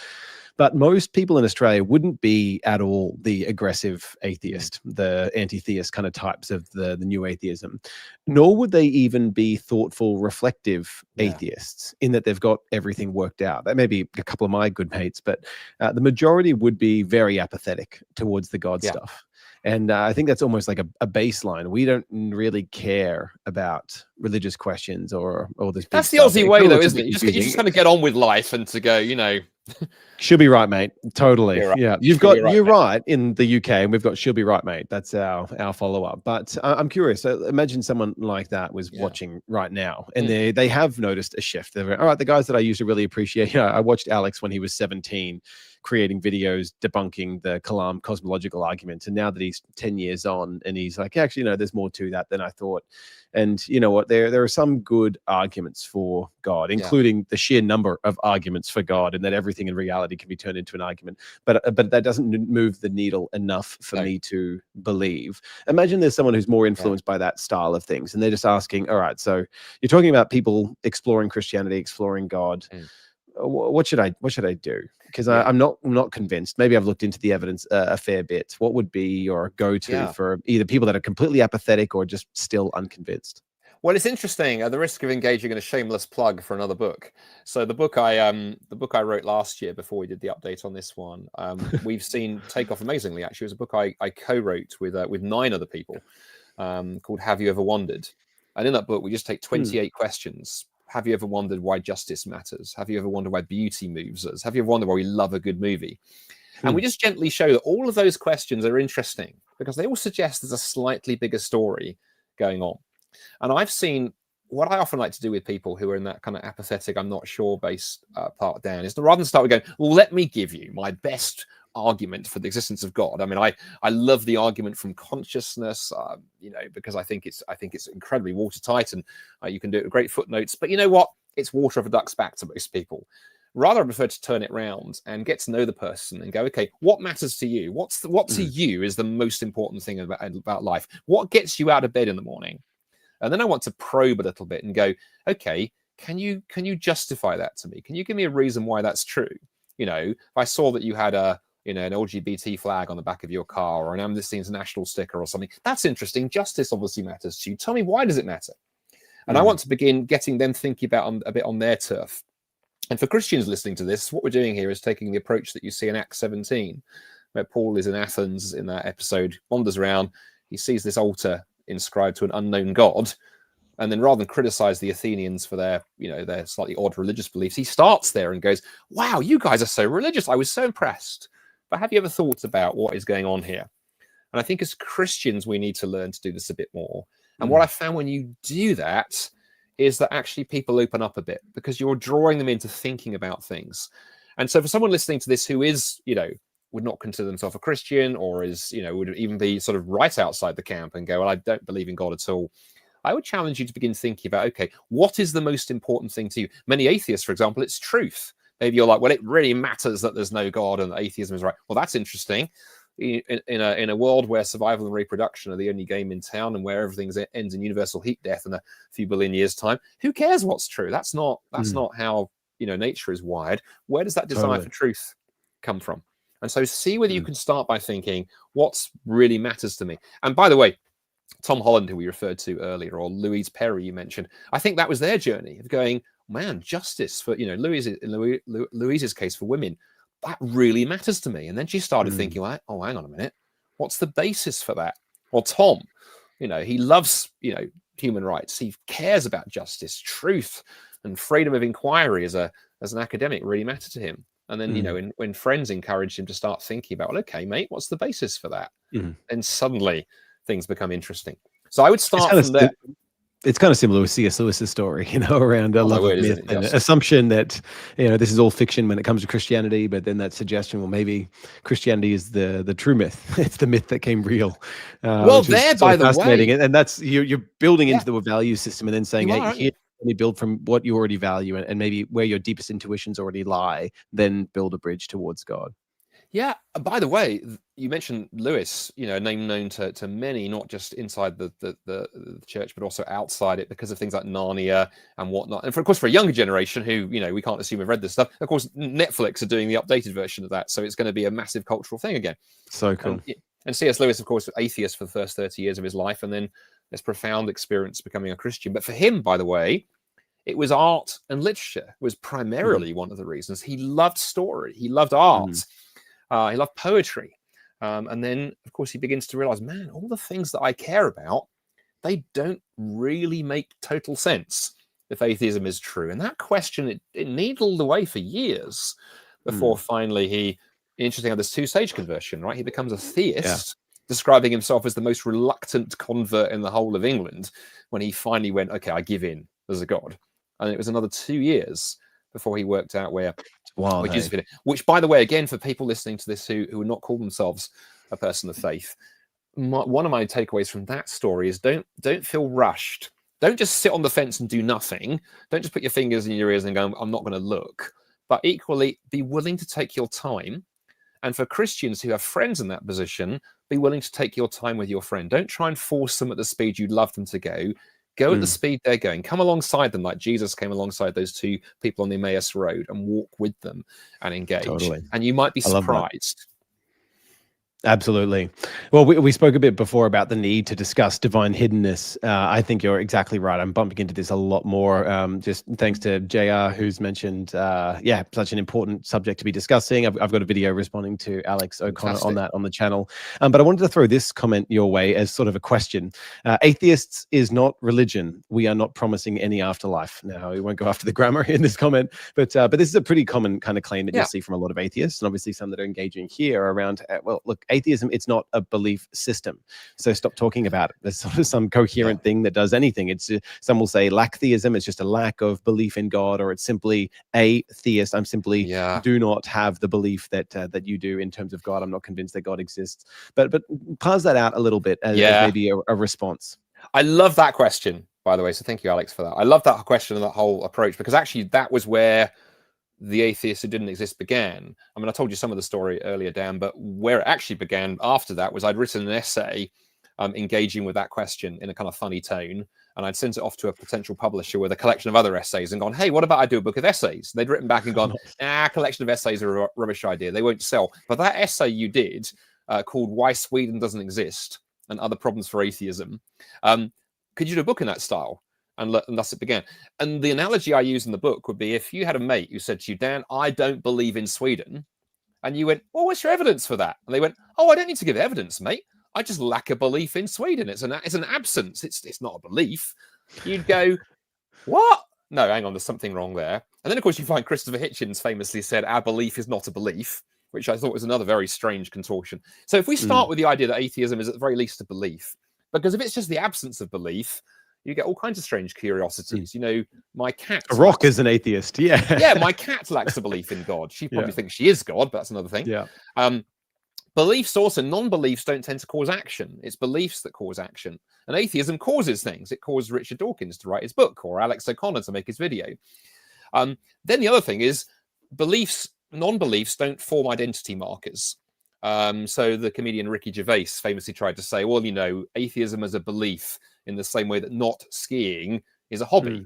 [SPEAKER 1] But most people in Australia wouldn't be at all the aggressive atheist, the anti-theist kind of types of the new atheism, nor would they even be thoughtful, reflective atheists in that they've got everything worked out. That may be a couple of my good mates, but the majority would be very apathetic towards the God stuff. And I think that's almost like a baseline. We don't really care about religious questions or all this.
[SPEAKER 2] That's the Aussie way, though, isn't it? You just kind of get on with life and to go,
[SPEAKER 1] She'll be right, mate. Totally.
[SPEAKER 2] Right.
[SPEAKER 1] Yeah. You're right in the UK, and we've got she'll be right, mate. That's our follow-up. But I'm curious. Imagine someone like that was watching right now, and they have noticed a shift. They're all right, the guys that I used to really appreciate. I watched Alex when he was 17, creating videos debunking the Kalam cosmological argument. And now that he's 10 years on, and he's like, actually, there's more to that than I thought. And you know what? There are some good arguments for God, including the sheer number of arguments for God, and that everything in reality can be turned into an argument. But that doesn't move the needle enough for me to believe. Imagine there's someone who's more influenced by that style of things, and they're just asking, all right, so you're talking about people exploring Christianity, exploring God. What should I do? Because I'm not convinced. Maybe I've looked into the evidence a fair bit. What would be your go-to for either people that are completely apathetic or just still unconvinced?
[SPEAKER 2] Well, it's interesting. At the risk of engaging in a shameless plug for another book, so the book I wrote last year before we did the update on this one, we've seen take off amazingly. Actually, it was a book I co-wrote with 9 other people, called "Have You Ever Wondered?" And in that book, we just take 28 questions. Have you ever wondered why justice matters? Have you ever wondered why beauty moves us? Have you ever wondered why we love a good movie? And we just gently show that all of those questions are interesting because they all suggest there's a slightly bigger story going on. And I've seen what I often like to do with people who are in that kind of apathetic, I'm not sure based part down is to rather than start with going, well, let me give you my best argument for the existence of God. I mean, I love the argument from consciousness, because I think it's incredibly watertight, and you can do it with great footnotes. But you know what? It's water off a duck's back to most people. Rather, I prefer to turn it round and get to know the person and go, okay, what matters to you? What to you is the most important thing about life? What gets you out of bed in the morning? And then I want to probe a little bit and go, okay, can you justify that to me? Can you give me a reason why that's true? You know, if I saw that you had an LGBT flag on the back of your car, or an Amnesty International sticker or something, that's interesting. Justice obviously matters to you. Tell me, why does it matter? And I want to begin getting them thinking about a bit on their turf. And for Christians listening to this, what we're doing here is taking the approach that you see in Acts 17, where Paul is in Athens in that episode, wanders around, he sees this altar inscribed to an unknown god, and then rather than criticize the Athenians for their slightly odd religious beliefs, he starts there and goes, wow, you guys are so religious. I was so impressed. But have you ever thought about what is going on here? And I think as Christians, we need to learn to do this a bit more. And what I found when you do that is that actually people open up a bit, because you're drawing them into thinking about things. And so for someone listening to this who is, would not consider themselves a Christian, or is, would even be sort of right outside the camp and go, well, I don't believe in God at all, I would challenge you to begin thinking about, okay, what is the most important thing to you? Many atheists, for example, it's truth. Maybe you're like, well, it really matters that there's no God and atheism is right. Well, that's interesting. In a world where survival and reproduction are the only game in town, and where everything ends in universal heat death in a few billion years' time, who cares what's true? That's not how nature is wired. Where does that desire for truth come from? And so see whether you can start by thinking, what's really matters to me? And by the way, Tom Holland, who we referred to earlier, or Louise Perry you mentioned, I think that was their journey of going, man, justice for Louise's case for women, that really matters to me. And then she started thinking, like, oh, hang on a minute, what's the basis for that? Well, Tom, he loves human rights. He cares about justice, truth, and freedom of inquiry as an academic really matter to him. And then when friends encouraged him to start thinking about, well, okay, mate, what's the basis for that? And suddenly things become interesting. So I would start from there.
[SPEAKER 1] It's kind of similar with C.S. Lewis's story, around a love of myth and assumption that, this is all fiction when it comes to Christianity, but then that suggestion, well, maybe Christianity is the true myth. It's the myth that came real.
[SPEAKER 2] Well, there, by the way.
[SPEAKER 1] And that's, you're building into the value system and then saying, hey, here, let me build from what you already value and maybe where your deepest intuitions already lie, then build a bridge towards God.
[SPEAKER 2] Yeah. By the way, you mentioned Lewis, a name known to many, not just inside the church, but also outside it, because of things like Narnia and whatnot. And of course, for a younger generation who, we can't assume have read this stuff. Of course, Netflix are doing the updated version of that. So it's going to be a massive cultural thing again.
[SPEAKER 1] So cool.
[SPEAKER 2] And C.S. Lewis, of course, was atheist for the first 30 years of his life, and then this profound experience becoming a Christian. But for him, by the way, it was art and literature was primarily one of the reasons. He loved story. He loved art. He loved poetry. And then, of course, he begins to realize, man, all the things that I care about, they don't really make total sense if atheism is true. And that question, it needled away for years before finally interesting how this two-stage conversion, right? He becomes a theist, describing himself as the most reluctant convert in the whole of England, when he finally went, okay, I give in, there's a God. And it was another 2 years before he worked out where... Which, by the way, again, for people listening to this who would not call themselves a person of faith, one of my takeaways from that story is don't feel rushed. Don't just sit on the fence and do nothing. Don't just put your fingers in your ears and go, I'm not going to look. But equally, be willing to take your time. And for Christians who have friends in that position, be willing to take your time with your friend. Don't try and force them at the speed you'd love them to go. Go at the speed they're going. Come alongside them like Jesus came alongside those two people on the Emmaus Road and walk with them and engage.
[SPEAKER 1] Totally.
[SPEAKER 2] And you might be surprised.
[SPEAKER 1] Absolutely. Well, we spoke a bit before about the need to discuss divine hiddenness. I think you're exactly right. I'm bumping into this a lot more, just thanks to JR, who's mentioned, such an important subject to be discussing. I've got a video responding to Alex O'Connor on that on the channel. But I wanted to throw this comment your way as sort of a question. Atheists is not religion. We are not promising any afterlife. Now, we won't go after the grammar in this comment, but this is a pretty common kind of claim that you'll see from a lot of atheists, and obviously some that are engaging here around, well, look, atheism, it's not a belief system. So stop talking about it. There's sort of some coherent thing that does anything. It's some will say lacktheism, it's just a lack of belief in God, or it's simply a theist. I'm simply do not have the belief that you do in terms of God. I'm not convinced that God exists. But parse that out a little bit as maybe a response.
[SPEAKER 2] I love that question, by the way. So thank you, Alex, for that. I love that question and that whole approach, because actually that was where the Atheist Who Didn't Exist began. I mean, I told you some of the story earlier, Dan, but where it actually began after that was I'd written an essay engaging with that question in a kind of funny tone. And I'd sent it off to a potential publisher with a collection of other essays and gone, hey, what about I do a book of essays? They'd written back and gone, collection of essays are a rubbish idea. They won't sell. But that essay you did called Why Sweden Doesn't Exist and Other Problems for Atheism, could you do a book in that style? And thus it began. And the analogy I use in the book would be if you had a mate who said to you, Dan, I don't believe in Sweden. And you went, well, what's your evidence for that? And they went, oh, I don't need to give evidence, mate. I just lack a belief in Sweden. It's an absence. It's not a belief. You'd go, what? No, hang on, there's something wrong there. And then, of course, you find Christopher Hitchens famously said, our belief is not a belief, which I thought was another very strange contortion. So if we start with the idea that atheism is at the very least a belief, because if it's just the absence of belief, you get all kinds of strange curiosities. You know, my cat...
[SPEAKER 1] A rock is an atheist, yeah.
[SPEAKER 2] Yeah, my cat lacks a belief in God. She probably thinks she is God, but that's another thing.
[SPEAKER 1] Yeah.
[SPEAKER 2] Beliefs also, non-beliefs don't tend to cause action. It's beliefs that cause action. And atheism causes things. It caused Richard Dawkins to write his book or Alex O'Connor to make his video. Then the other thing is beliefs, non-beliefs don't form identity markers. So the comedian Ricky Gervais famously tried to say, well, you know, atheism is a belief in the same way that not skiing is a hobby.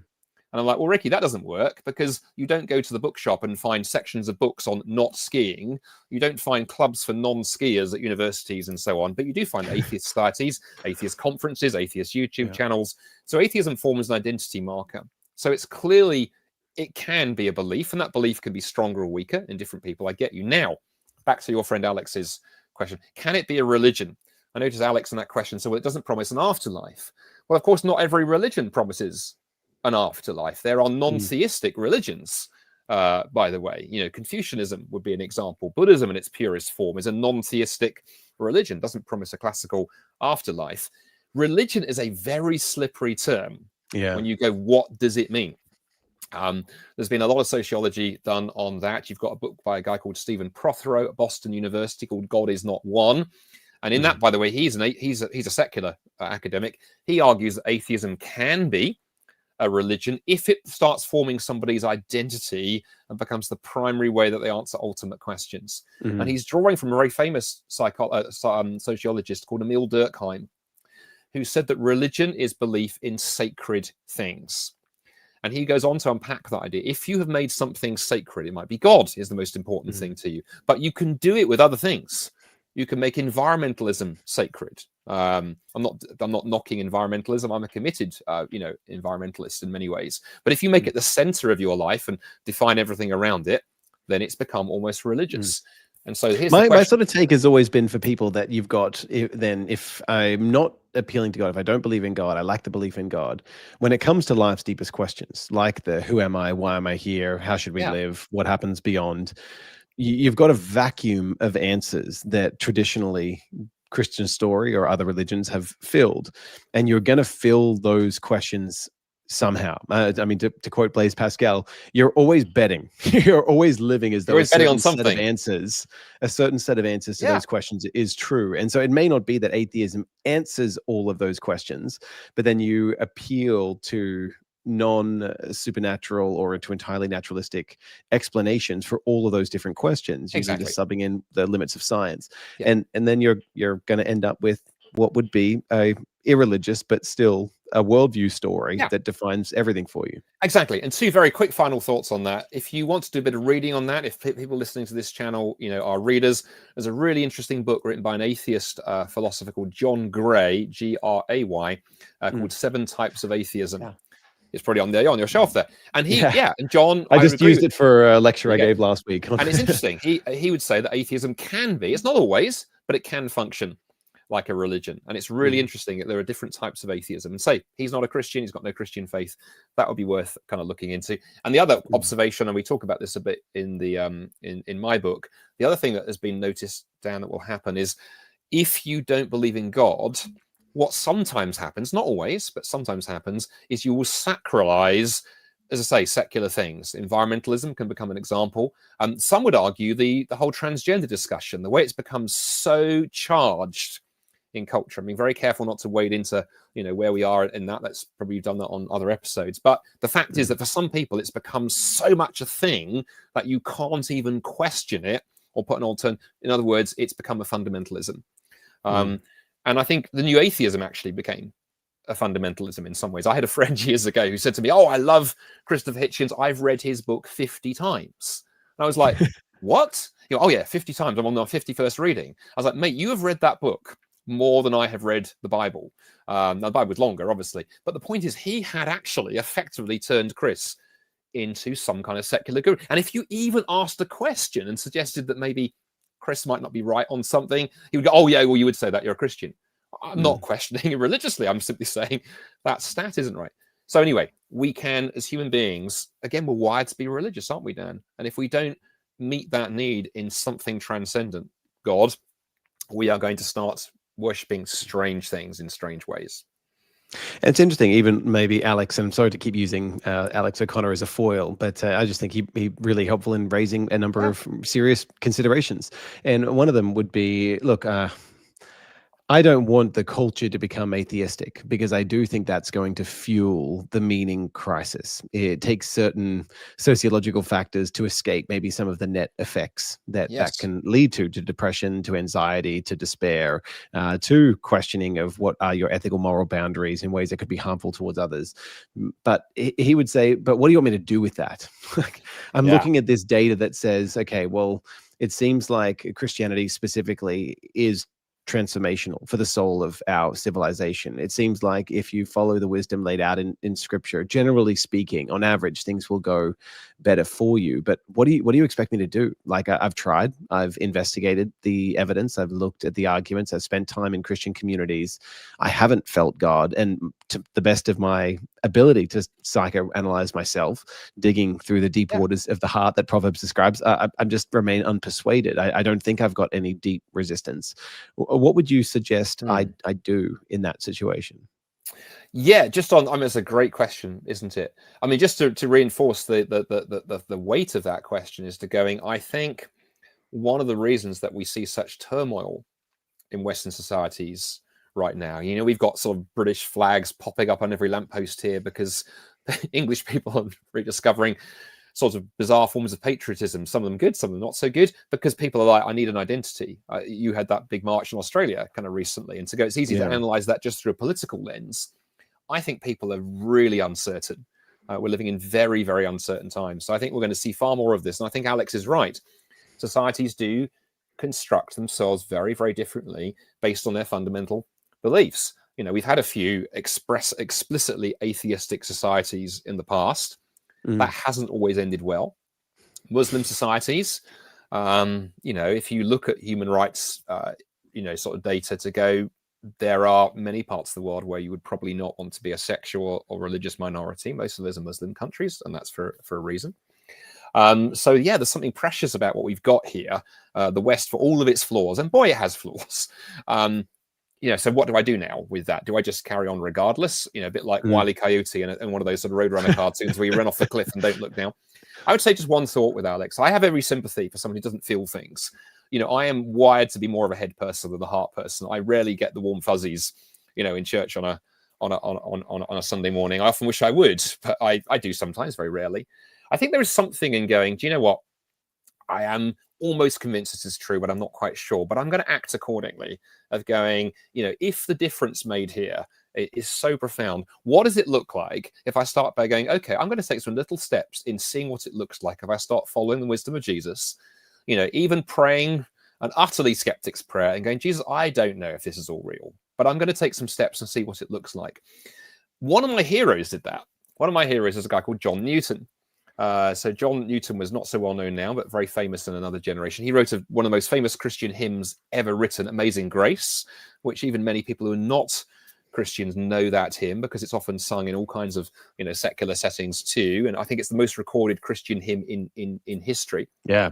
[SPEAKER 2] And I'm like, well, Ricky, that doesn't work because you don't go to the bookshop and find sections of books on not skiing. You don't find clubs for non-skiers at universities and so on, but you do find atheist societies, atheist conferences, atheist YouTube channels. So atheism forms an identity marker. So it's clearly, it can be a belief, and that belief can be stronger or weaker in different people. I get you. Now, back to your friend Alex's question. Can it be a religion? I noticed Alex in that question, so it doesn't promise an afterlife. Well, of course, not every religion promises an afterlife. There are non-theistic religions, by the way. You know, Confucianism would be an example. Buddhism in its purest form is a non-theistic religion, doesn't promise a classical afterlife. Religion is a very slippery term. When you go, what does it mean? There's been a lot of sociology done on that. You've got a book by a guy called Stephen Prothero at Boston University called God Is Not One. And in that, by the way, he's a secular academic. He argues that atheism can be a religion if it starts forming somebody's identity and becomes the primary way that they answer ultimate questions. And he's drawing from a very famous sociologist called Emil Durkheim, who said that religion is belief in sacred things. And he goes on to unpack that idea. If you have made something sacred, it might be God is the most important thing to you, but you can do it with other things. You can make environmentalism sacred. I'm not knocking environmentalism. I'm a committed, environmentalist in many ways. But if you make it the center of your life and define everything around it, then it's become almost religious. And so here's
[SPEAKER 1] my sort of take has always been for people that you've got, if I'm not appealing to God, if I don't believe in God, I lack the belief in God. When it comes to life's deepest questions, like the who am I, why am I here, how should we live, what happens beyond, you've got a vacuum of answers that traditionally Christian story or other religions have filled, and you're going to fill those questions somehow. I mean, to quote Blaise Pascal, you're always betting. You're always living as though a certain set of answers to those questions is true. And so it may not be that atheism answers all of those questions, but then you appeal to non-supernatural or to entirely naturalistic explanations for all of those different questions, usually just subbing in the limits of science. And then you're going to end up with what would be a irreligious but still a worldview story that defines everything for you.
[SPEAKER 2] Exactly. And two very quick final thoughts on that. If you want to do a bit of reading on that, if people listening to this channel, are readers, there's a really interesting book written by an atheist philosopher called John Gray, Gray, called 7 Types of Atheism. It's probably on your shelf there. And and John,
[SPEAKER 1] I just used it for a lecture I gave last week.
[SPEAKER 2] And it's interesting. He would say that atheism can be, it's not always, but it can function like a religion. And it's really interesting that there are different types of atheism. And say he's not a Christian, he's got no Christian faith. That would be worth kind of looking into. And the other observation, and we talk about this a bit in the in my book, the other thing that has been noticed, Dan, that will happen is if you don't believe in God, what sometimes happens, not always, but sometimes happens, is you will sacralize, as I say, secular things. Environmentalism can become an example. Some would argue the whole transgender discussion, the way it's become so charged in culture. I'm being very careful not to wade into, where we are in that. That's probably done that on other episodes. But the fact is that for some people, it's become so much a thing that you can't even question it or put an alternative. In other words, it's become a fundamentalism. And I think the new atheism actually became a fundamentalism in some ways. I had a friend years ago who said to me, "Oh, I love Christopher Hitchens. I've read his book 50 times." And I was like, "What?" "Oh yeah, 50 times. I'm on my 51st reading." I was like, "Mate, you have read that book more than I have read the Bible." Now, the Bible was longer, obviously. But the point is, he had actually effectively turned Chris into some kind of secular guru. And if you even asked a question and suggested that maybe Chris might not be right on something, he would go, "Oh yeah, well, you would say that, you're a Christian." I'm not questioning it religiously. I'm simply saying that stat isn't right. So anyway, we can, as human beings, again, we're wired to be religious, aren't we, Dan? And if we don't meet that need in something transcendent, God, we are going to start worshipping strange things in strange ways.
[SPEAKER 1] It's interesting, even maybe Alex, and I'm sorry to keep using Alex O'Connor as a foil, but I just think he really helpful in raising a number of serious considerations. And one of them would be, look, I don't want the culture to become atheistic, because I do think that's going to fuel the meaning crisis. It takes certain sociological factors to escape maybe some of the net effects that can lead to depression, to anxiety, to despair, to questioning of what are your ethical moral boundaries in ways that could be harmful towards others. But he would say, but what do you want me to do with that? I'm looking at this data that says, okay, well, it seems like Christianity specifically is transformational for the soul of our civilization. It seems like if you follow the wisdom laid out in scripture, generally speaking, on average, things will go better for you. But what do you expect me to do? Like, I've tried, I've investigated the evidence, I've looked at the arguments, I've spent time in Christian communities. I haven't felt God, and to the best of my ability to psychoanalyze myself, digging through the deep waters of the heart that Proverbs describes, I just remain unpersuaded. I don't think I've got any deep resistance. What would you suggest I do in that situation?
[SPEAKER 2] Yeah, just on, I mean, it's a great question, isn't it? I mean, just to reinforce the weight of that question is to going, I think one of the reasons that we see such turmoil in Western societies right now, you know, we've got sort of British flags popping up on every lamppost here because English people are rediscovering sort of bizarre forms of patriotism, some of them good, some of them not so good, because people are like, I need an identity. You had that big march in Australia kind of recently, and to go, it's easy to analyze that just through a political lens. I think people are really uncertain. We're living in very, very uncertain times. So I think we're going to see far more of this. And I think Alex is right. Societies do construct themselves very, very differently based on their fundamental beliefs. You know, we've had a few explicitly atheistic societies in the past. That hasn't always ended well. Muslim societies, you know, if you look at human rights, you know, sort of data to go, there are many parts of the world where you would probably not want to be a sexual or religious minority. Most of those are Muslim countries, and that's for a reason. So yeah, there's something precious about what we've got here. The West, for all of its flaws, and boy, it has flaws. You know, so what do I do now with that? Do I just carry on regardless? You know, a bit like Wile E. Coyote in one of those sort of Roadrunner cartoons where you run off the cliff and don't look down. I would say just one thought with Alex. I have every sympathy for someone who doesn't feel things. You know, I am wired to be more of a head person than a heart person. I rarely get the warm fuzzies, you know, in church on a Sunday morning. I often wish I would, but I do sometimes, very rarely. I think there is something in going, do you know what? I am almost convinced this is true, but I'm not quite sure. But I'm going to act accordingly, of going, you know, if the difference made here is so profound, what does it look like if I start by going, okay, I'm going to take some little steps in seeing what it looks like if I start following the wisdom of Jesus, you know, even praying an utterly skeptic's prayer and going, Jesus, I don't know if this is all real, but I'm going to take some steps and see what it looks like. One of my heroes did that. One of my heroes is a guy called John Newton. So John Newton was not so well known now, but very famous in another generation. He wrote one of the most famous Christian hymns ever written, Amazing Grace, which even many people who are not Christians know that hymn because it's often sung in all kinds of, you know, secular settings too. And I think it's the most recorded Christian hymn in history.
[SPEAKER 1] Yeah.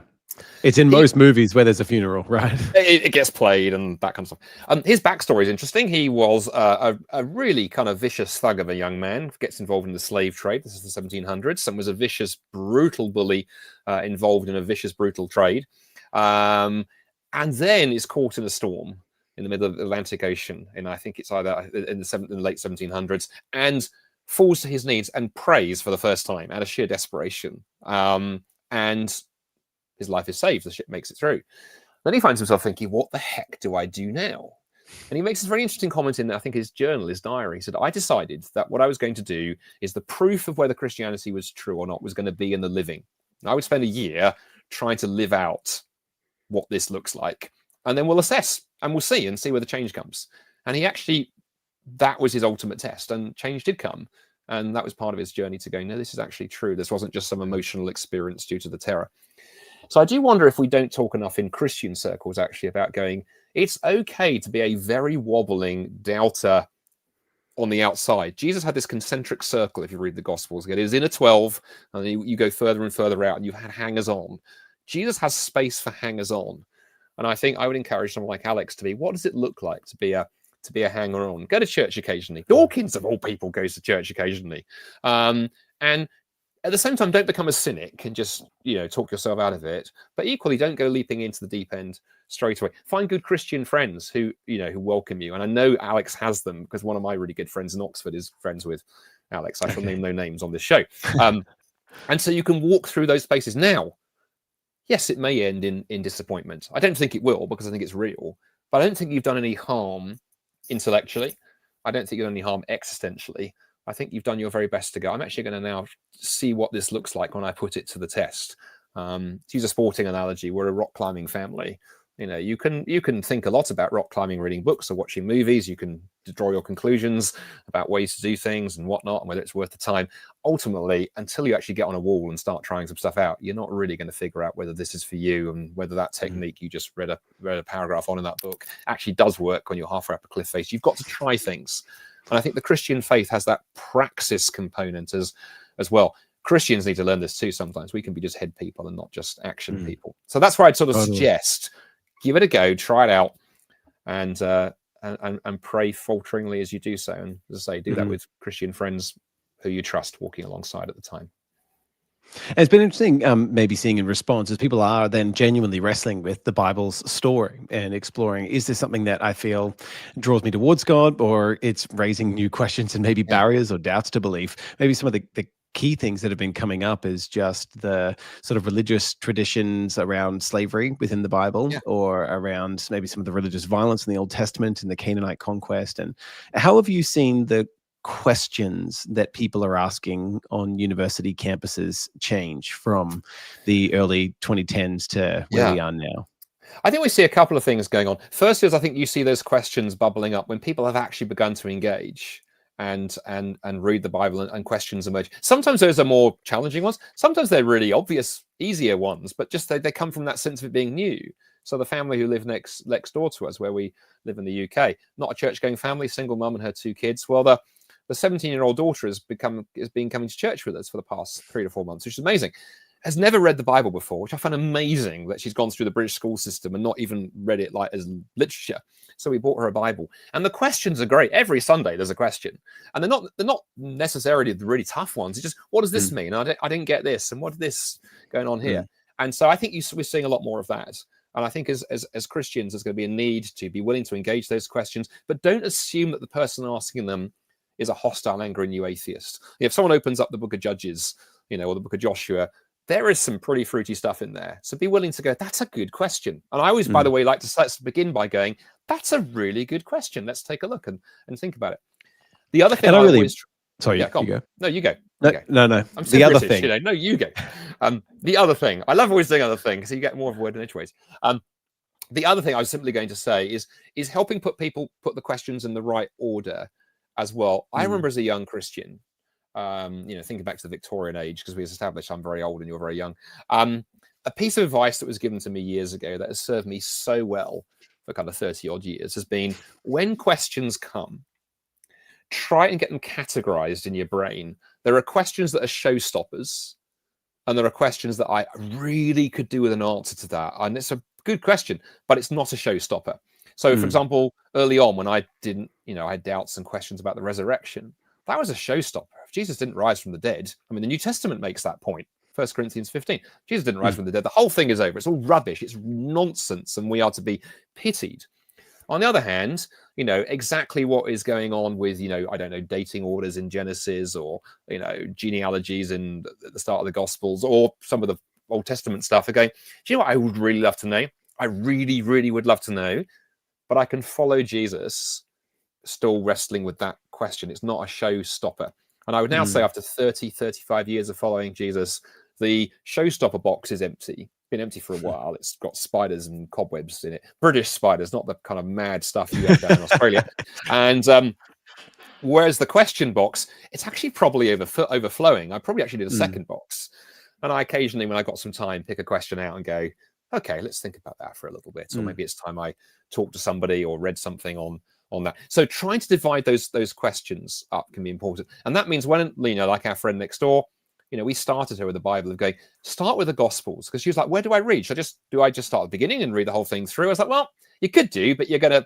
[SPEAKER 1] It's in most movies where there's a funeral, right?
[SPEAKER 2] It gets played and that kind of stuff. His backstory is interesting. He was a really kind of vicious thug of a young man, gets involved in the slave trade. This is the 1700s, and was a vicious, brutal bully involved in a vicious, brutal trade. And then is caught in a storm in the middle of the Atlantic Ocean, and I think it's either in the late 1700s, and falls to his knees and prays for the first time out of sheer desperation. And his life is saved. The ship makes it through. Then he finds himself thinking, what the heck do I do now? And he makes this very interesting comment in, I think, his journal, his diary. He said, I decided that what I was going to do is the proof of whether Christianity was true or not was going to be in the living. I would spend a year trying to live out what this looks like. And then we'll assess and we'll see where the change comes. And he actually, that was his ultimate test, and change did come. And that was part of his journey to go, no, this is actually true. This wasn't just some emotional experience due to the terror. So I do wonder if we don't talk enough in Christian circles actually about going, it's okay to be a very wobbling doubter on the outside. Jesus had this concentric circle, if you read the Gospels. It is in a 12, and you go further and further out, and you've had hangers-on. Jesus has space for hangers-on. And I think I would encourage someone like Alex to be, what does it look like to be a hanger-on? Go to church occasionally. Dawkins, of all people, goes to church occasionally. And at the same time, don't become a cynic and just, talk yourself out of it. But equally, don't go leaping into the deep end straight away. Find good Christian friends who welcome you. And I know Alex has them, because one of my really good friends in Oxford is friends with Alex. I shall name no names on this show. And so you can walk through those spaces. Now, yes, it may end in disappointment. I don't think it will, because I think it's real. But I don't think you've done any harm intellectually. I don't think you've done any harm existentially. I think you've done your very best to go, I'm actually going to now see what this looks like when I put it to the test. To use a sporting analogy, we're a rock climbing family. You can think a lot about rock climbing, reading books or watching movies. You can draw your conclusions about ways to do things and whatnot, and whether it's worth the time. Ultimately, until you actually get on a wall and start trying some stuff out, you're not really going to figure out whether this is for you and whether that technique you just read a paragraph on in that book actually does work when you're halfway up a cliff face. You've got to try things. And I think the Christian faith has that praxis component as well. Christians need to learn this too sometimes. We can be just head people and not just action people. So that's where I'd sort of suggest, give it a go, try it out, and pray falteringly as you do so. And as I say, do that with Christian friends who you trust walking alongside at the time.
[SPEAKER 1] It's been interesting, maybe seeing in response, as people are then genuinely wrestling with the Bible's story and exploring, is this something that I feel draws me towards God, or it's raising new questions and maybe barriers or doubts to belief? Maybe some of the key things that have been coming up is just the sort of religious traditions around slavery within the Bible, or around maybe some of the religious violence in the Old Testament and the Canaanite conquest. And how have you seen the questions that people are asking on university campuses change from the early 2010s to where we are now?
[SPEAKER 2] I think we see a couple of things going on. First is, I think you see those questions bubbling up when people have actually begun to engage and read the Bible, and questions emerge. Sometimes those are more challenging ones. Sometimes they're really obvious, easier ones, but just they come from that sense of it being new. So the family who live next door to us, where we live in the UK, not a church-going family, single mum and her 2 kids. Well, the 17-year-old daughter has been coming to church with us for the past 3 to 4 months, which is amazing. Has never read the Bible before, which I find amazing that she's gone through the British school system and not even read it like as literature. So we bought her a Bible, and the questions are great. Every Sunday there's a question, and they're not necessarily the really tough ones. It's just, what does this mean? I didn't get this, and what is this going on here? And so I think we're seeing a lot more of that. And I think as Christians, there's going to be a need to be willing to engage those questions, but don't assume that the person asking them is a hostile, angry new atheist. If someone opens up the book of Judges, or the book of Joshua, there is some pretty fruity stuff in there. So be willing to go, that's a good question. And I always, by the way, like to let's begin by going, that's a really good question. Let's take a look and think about it. The other thing
[SPEAKER 1] Sorry, you go.
[SPEAKER 2] No, you go.
[SPEAKER 1] No.
[SPEAKER 2] I'm so British, thing. No, you go. The other thing, I love always saying other thing, because you get more of a word in edgeways. The other thing I was simply going to say is helping put the questions in the right order as well. I remember as a young Christian, thinking back to the Victorian age, because we established I'm very old and you're very young. A piece of advice that was given to me years ago that has served me so well for kind of 30 odd years has been, when questions come, try and get them categorized in your brain. There are questions that are showstoppers, and there are questions that I really could do with an answer to that. And it's a good question, but it's not a showstopper. So, for example, early on when I didn't, I had doubts and questions about the resurrection, that was a showstopper. If Jesus didn't rise from the dead, I mean, the New Testament makes that point. 1 Corinthians 15. Jesus didn't rise from the dead. The whole thing is over. It's all rubbish. It's nonsense, and we are to be pitied. On the other hand, exactly what is going on with, I don't know, dating orders in Genesis, or, genealogies in the start of the Gospels, or some of the Old Testament stuff, are going, do you know what I would really love to know? I really, really would love to know. but I can follow Jesus still wrestling with that question. It's not a showstopper. And I would now say after 30, 35 years of following Jesus, the showstopper box is empty. Been empty for a while. It's got spiders and cobwebs in it. British spiders, not the kind of mad stuff you have down in Australia. And whereas the question box, it's actually probably overflowing. I probably actually did a second box. And I occasionally, when I got some time, pick a question out and go, okay, let's think about that for a little bit. Or maybe it's time I talk to somebody or read something on that. So trying to divide those questions up can be important. And that means when, like our friend next door, we started her with the Bible of going, start with the Gospels. Because she was like, where do I read? Do I just start at the beginning and read the whole thing through? I was like, well, you could do, but you're going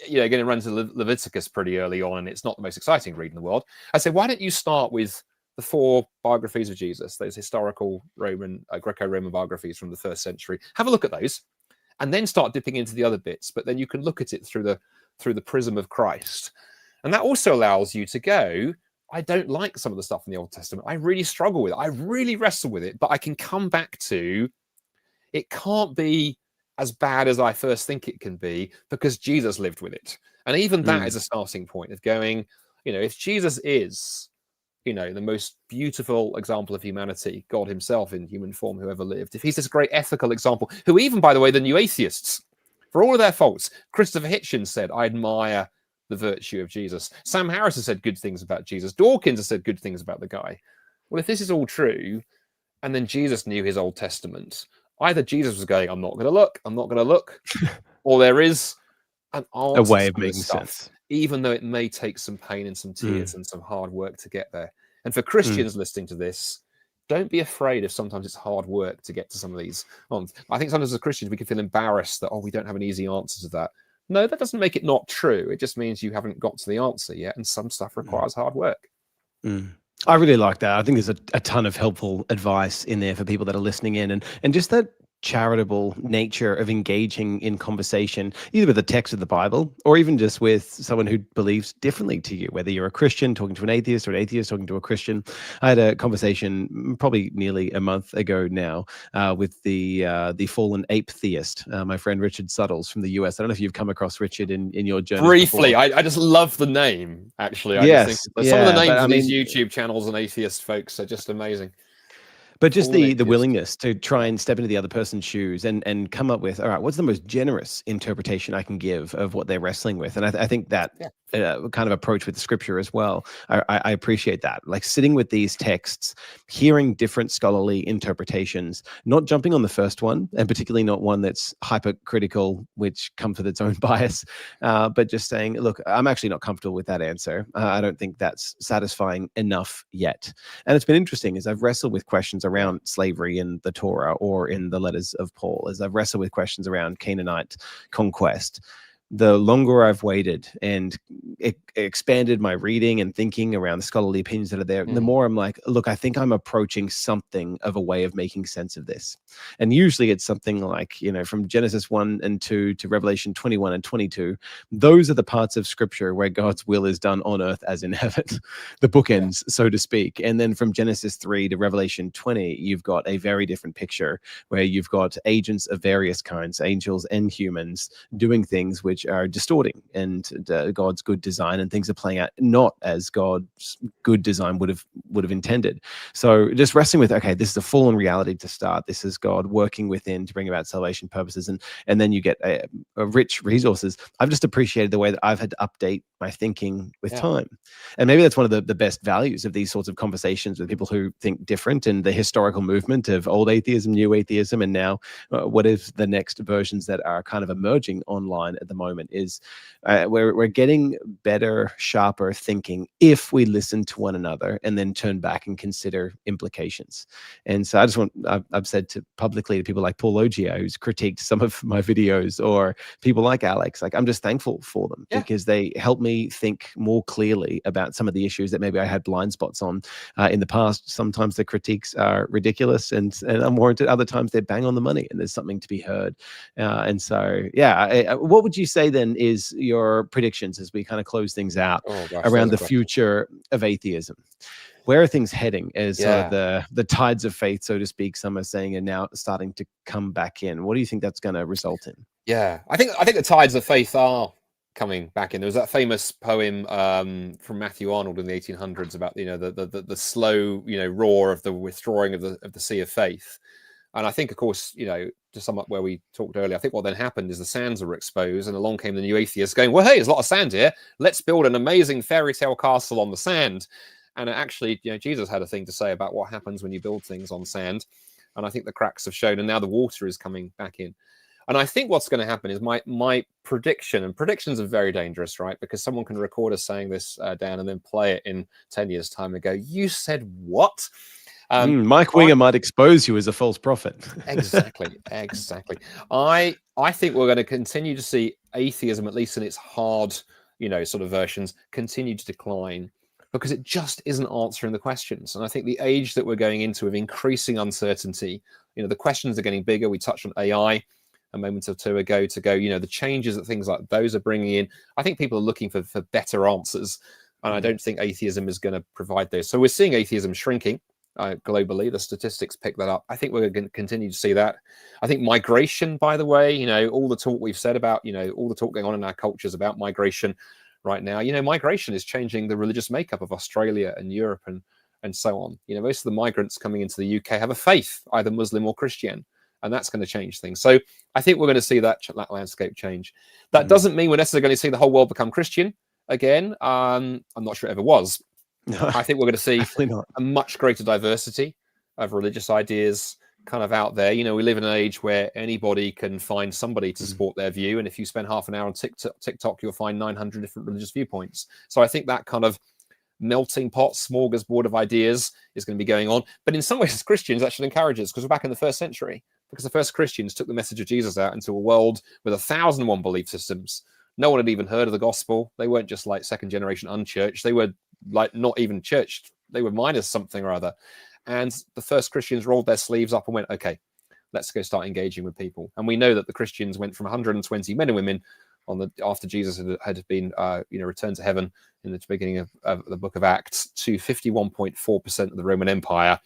[SPEAKER 2] to run to Leviticus pretty early on, and it's not the most exciting read in the world. I said, why don't you start with the 4 biographies of Jesus, those historical Greco-Roman biographies from the 1st century? Have a look at those, and then start dipping into the other bits. But then you can look at it through the prism of Christ. And that also allows you to go, I don't like some of the stuff in the Old Testament. I really struggle with it. I really wrestle with it, but I can come back to, it can't be as bad as I first think it can be because Jesus lived with it. And even that is a starting point of going, if Jesus is, the most beautiful example of humanity, God himself in human form, who ever lived, if he's this great ethical example, who even, by the way, the new atheists, for all of their faults, Christopher Hitchens said, I admire the virtue of Jesus. Sam Harris has said good things about Jesus. Dawkins has said good things about the guy. Well, if this is all true, and then Jesus knew his Old Testament, either Jesus was going, I'm not going to look, or there is an answer,
[SPEAKER 1] a way of making sense,
[SPEAKER 2] even though it may take some pain and some tears and some hard work to get there. And for Christians listening to this, don't be afraid if sometimes it's hard work to get to some of these. I think sometimes as Christians, we can feel embarrassed that, we don't have an easy answer to that. No, that doesn't make it not true. It just means you haven't got to the answer yet. And some stuff requires hard work.
[SPEAKER 1] I really like that. I think there's a ton of helpful advice in there for people that are listening in, and just that charitable nature of engaging in conversation, either with the text of the Bible or even just with someone who believes differently to you, whether you're a Christian talking to an atheist or an atheist talking to a Christian. I had a conversation probably nearly a month ago now with the fallen ape theist, my friend Richard Suttles from the US. I don't know if you've come across Richard in your journey.
[SPEAKER 2] Briefly, I just love the name, actually. I just think some of the names of these YouTube channels and atheist folks are just amazing.
[SPEAKER 1] But just the willingness to try and step into the other person's shoes and come up with, all right, what's the most generous interpretation I can give of what they're wrestling with? And I think that kind of approach with the scripture as well, I appreciate that. Like sitting with these texts, hearing different scholarly interpretations, not jumping on the first one, and particularly not one that's hypercritical, which comes with its own bias, but just saying, look, I'm actually not comfortable with that answer. I don't think that's satisfying enough yet. And it's been interesting as I've wrestled with questions around slavery in the Torah or in the letters of Paul, as I've wrestled with questions around Canaanite conquest. The longer I've waited and expanded my reading and thinking around the scholarly opinions that are there, the more I'm like, look, I think I'm approaching something of a way of making sense of this. And usually it's something like, from Genesis 1 and 2 to Revelation 21 and 22, those are the parts of scripture where God's will is done on earth as in heaven, the bookends, so to speak. And then from Genesis 3 to Revelation 20, you've got a very different picture where you've got agents of various kinds, angels and humans, doing things which are distorting and God's good design, and things are playing out not as God's good design would have intended. So just wrestling with, okay, this is a fallen reality to start. This is God working within to bring about salvation purposes, and then you get a rich resources. I've just appreciated the way that I've had to update my thinking with time, and maybe that's one of the best values of these sorts of conversations with people who think different, and the historical movement of old atheism, new atheism, and now what is the next versions that are kind of emerging online at the moment is we're getting better, sharper thinking if we listen to one another and then turn back and consider implications. And so I've said publicly to people like Paul Ogia, who's critiqued some of my videos, or people like Alex, like I'm just thankful for them because they help me think more clearly about some of the issues that maybe I had blind spots on in the past. Sometimes the critiques are ridiculous and unwarranted. Other times they're bang on the money and there's something to be heard. And so, what would you say then is your predictions as we kind of close things out around the future of atheism? Where are things heading as the tides of faith, so to speak, some are saying, are now starting to come back in? What do you think that's going to result in?
[SPEAKER 2] Yeah, I think the tides of faith are coming back in. There was that famous poem from Matthew Arnold in the 1800s about the slow roar of the withdrawing of the sea of faith. And I think, of course, to sum up where we talked earlier, I think what then happened is the sands were exposed, and along came the new atheists going, well, hey, there's a lot of sand here. Let's build an amazing fairy tale castle on the sand. And actually, Jesus had a thing to say about what happens when you build things on sand. And I think the cracks have shown, and now the water is coming back in. And I think what's going to happen is my prediction, and predictions are very dangerous, right? Because someone can record us saying this, Dan, and then play it in 10 years' time and go, you said what?
[SPEAKER 1] Mike Winger might expose you as a false prophet.
[SPEAKER 2] Exactly. I think we're going to continue to see atheism, at least in its hard, sort of versions, continue to decline because it just isn't answering the questions. And I think the age that we're going into of increasing uncertainty, the questions are getting bigger. We touched on AI a moment or two ago to go, the changes that things like those are bringing in. I think people are looking for better answers. And I don't think atheism is going to provide those. So we're seeing atheism shrinking. Globally, the statistics pick that up. I think we're going to continue to see that. I think migration, by the way, all the talk we've said about, all the talk going on in our cultures about migration right now, migration is changing the religious makeup of Australia and Europe and so on. Most of the migrants coming into the UK have a faith, either Muslim or Christian, and that's going to change things. So I think we're going to see that landscape change. That doesn't mean we're necessarily going to see the whole world become Christian again. I'm not sure it ever was. No, I think we're going to see a much greater diversity of religious ideas kind of out there. We live in an age where anybody can find somebody to support their view. And if you spend half an hour on TikTok, you'll find 900 different religious viewpoints. So I think that kind of melting pot, smorgasbord of ideas is going to be going on. But in some ways, as Christians, that should encourage us because we're back in the first century. Because the first Christians took the message of Jesus out into a world with 1,001 belief systems. No one had even heard of the gospel. They weren't just like second generation unchurched. They were like not even churched. They were minus something or other. And the first Christians rolled their sleeves up and went, okay, let's go start engaging with people. And we know that the Christians went from 120 men and women after Jesus had been returned to heaven in the beginning of the book of Acts to 51.4% of the Roman Empire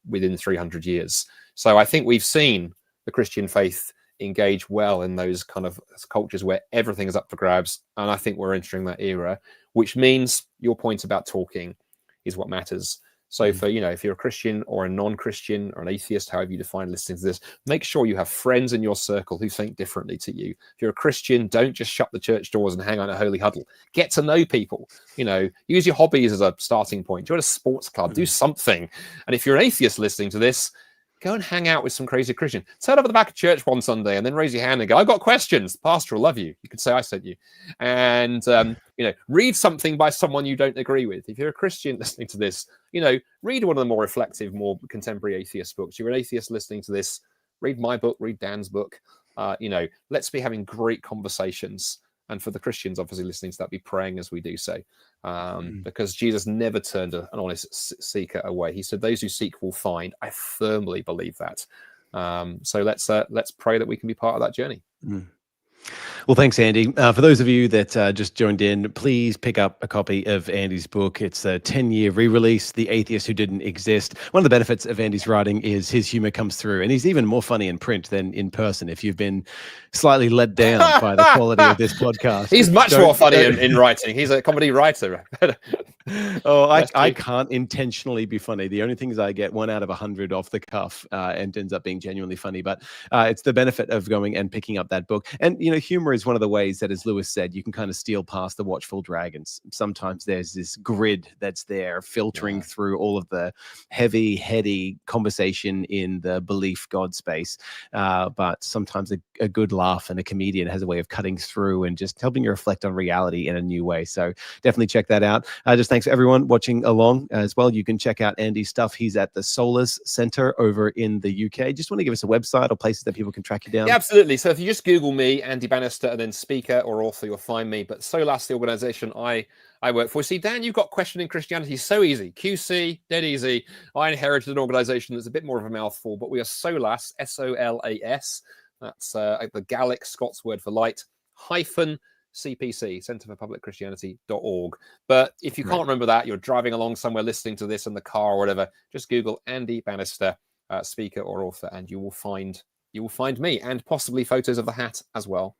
[SPEAKER 2] within 300 years. So I think we've seen the Christian faith engage well in those kind of cultures where everything is up for grabs. And I think we're entering that era, which means your point about talking is what matters. So for, if you're a Christian or a non-Christian or an atheist, however you define listening to this, make sure you have friends in your circle who think differently to you. If you're a Christian, don't just shut the church doors and hang out at a holy huddle. Get to know people, use your hobbies as a starting point. Join a sports club, do something. And if you're an atheist listening to this, go and hang out with some crazy Christian. Turn up at the back of church one Sunday and then raise your hand and go, I've got questions. The pastor will love you. You can say I sent you. And, read something by someone you don't agree with. If you're a Christian listening to this, read one of the more reflective, more contemporary atheist books. You're an atheist listening to this, read my book, read Dan's book. Let's be having great conversations. And for the Christians, obviously, listening to that, be praying as we do so. Because Jesus never turned an honest seeker away. He said, those who seek will find. I firmly believe that. So let's pray that we can be part of that journey.
[SPEAKER 1] Well, thanks, Andy. For those of you that just joined in, please pick up a copy of Andy's book. It's a 10-year re-release, The Atheist Who Didn't Exist. One of the benefits of Andy's writing is his humor comes through, and he's even more funny in print than in person. If you've been slightly let down by the quality of this podcast.
[SPEAKER 2] He's much more funny in writing. He's a comedy writer.
[SPEAKER 1] I can't intentionally be funny. The only thing is I get 1 out of 100 off the cuff and ends up being genuinely funny. But it's the benefit of going and picking up that book. And, humor is one of the ways that, as Lewis said, you can kind of steal past the watchful dragons. Sometimes there's this grid that's there filtering through all of the heavy, heady conversation in the belief God space. But sometimes a good laugh and a comedian has a way of cutting through and just helping you reflect on reality in a new way. So definitely check that out. Just thanks for everyone watching along as well. You can check out Andy's stuff. He's at the Solars Center over in the UK. Just want to give us a website or places that people can track you down.
[SPEAKER 2] Yeah, absolutely. So if you just Google me, Andy Bannister, and then speaker or author, you'll find me. But Solas, the organization I work for. See, Dan, you've got Questioning Christianity. So easy. QC, dead easy. I inherited an organization that's a bit more of a mouthful, but we are Solas, S-O-L-A-S. That's the Gaelic Scots word for light, hyphen CPC, Centre for Public Christianity.org. But if you can't remember that, you're driving along somewhere listening to this in the car or whatever, just Google Andy Bannister, speaker or author, and you will find you will find me, and possibly photos of the hat as well.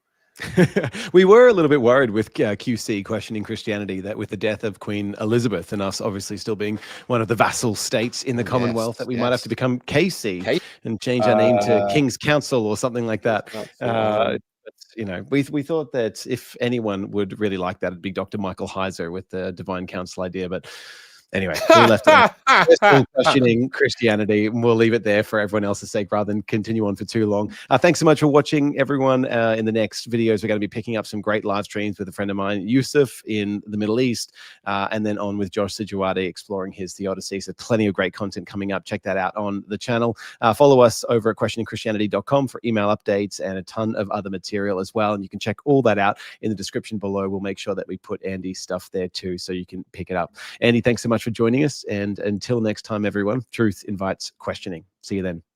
[SPEAKER 1] We were a little bit worried with QC questioning Christianity that with the death of Queen Elizabeth and us obviously still being one of the vassal states in the Commonwealth, that we might have to become KC and change our name to King's Council or something like that. You know, we thought that if anyone would really like that, it'd be Dr. Michael Heiser with the Divine Council idea, but anyway, we left it. We're still questioning Christianity, and we'll leave it there for everyone else's sake rather than continue on for too long. Thanks so much for watching, everyone. In the next videos, we're going to be picking up some great live streams with a friend of mine, Yusuf, in the Middle East, and then on with Josh Sijuwadi exploring his theodicy. So plenty of great content coming up. Check that out on the channel. Follow us over at questioningchristianity.com for email updates and a ton of other material as well. And you can check all that out in the description below. We'll make sure that we put Andy's stuff there too, so you can pick it up. Andy, thanks so much for joining us, and until next time, everyone, truth invites questioning. See you then.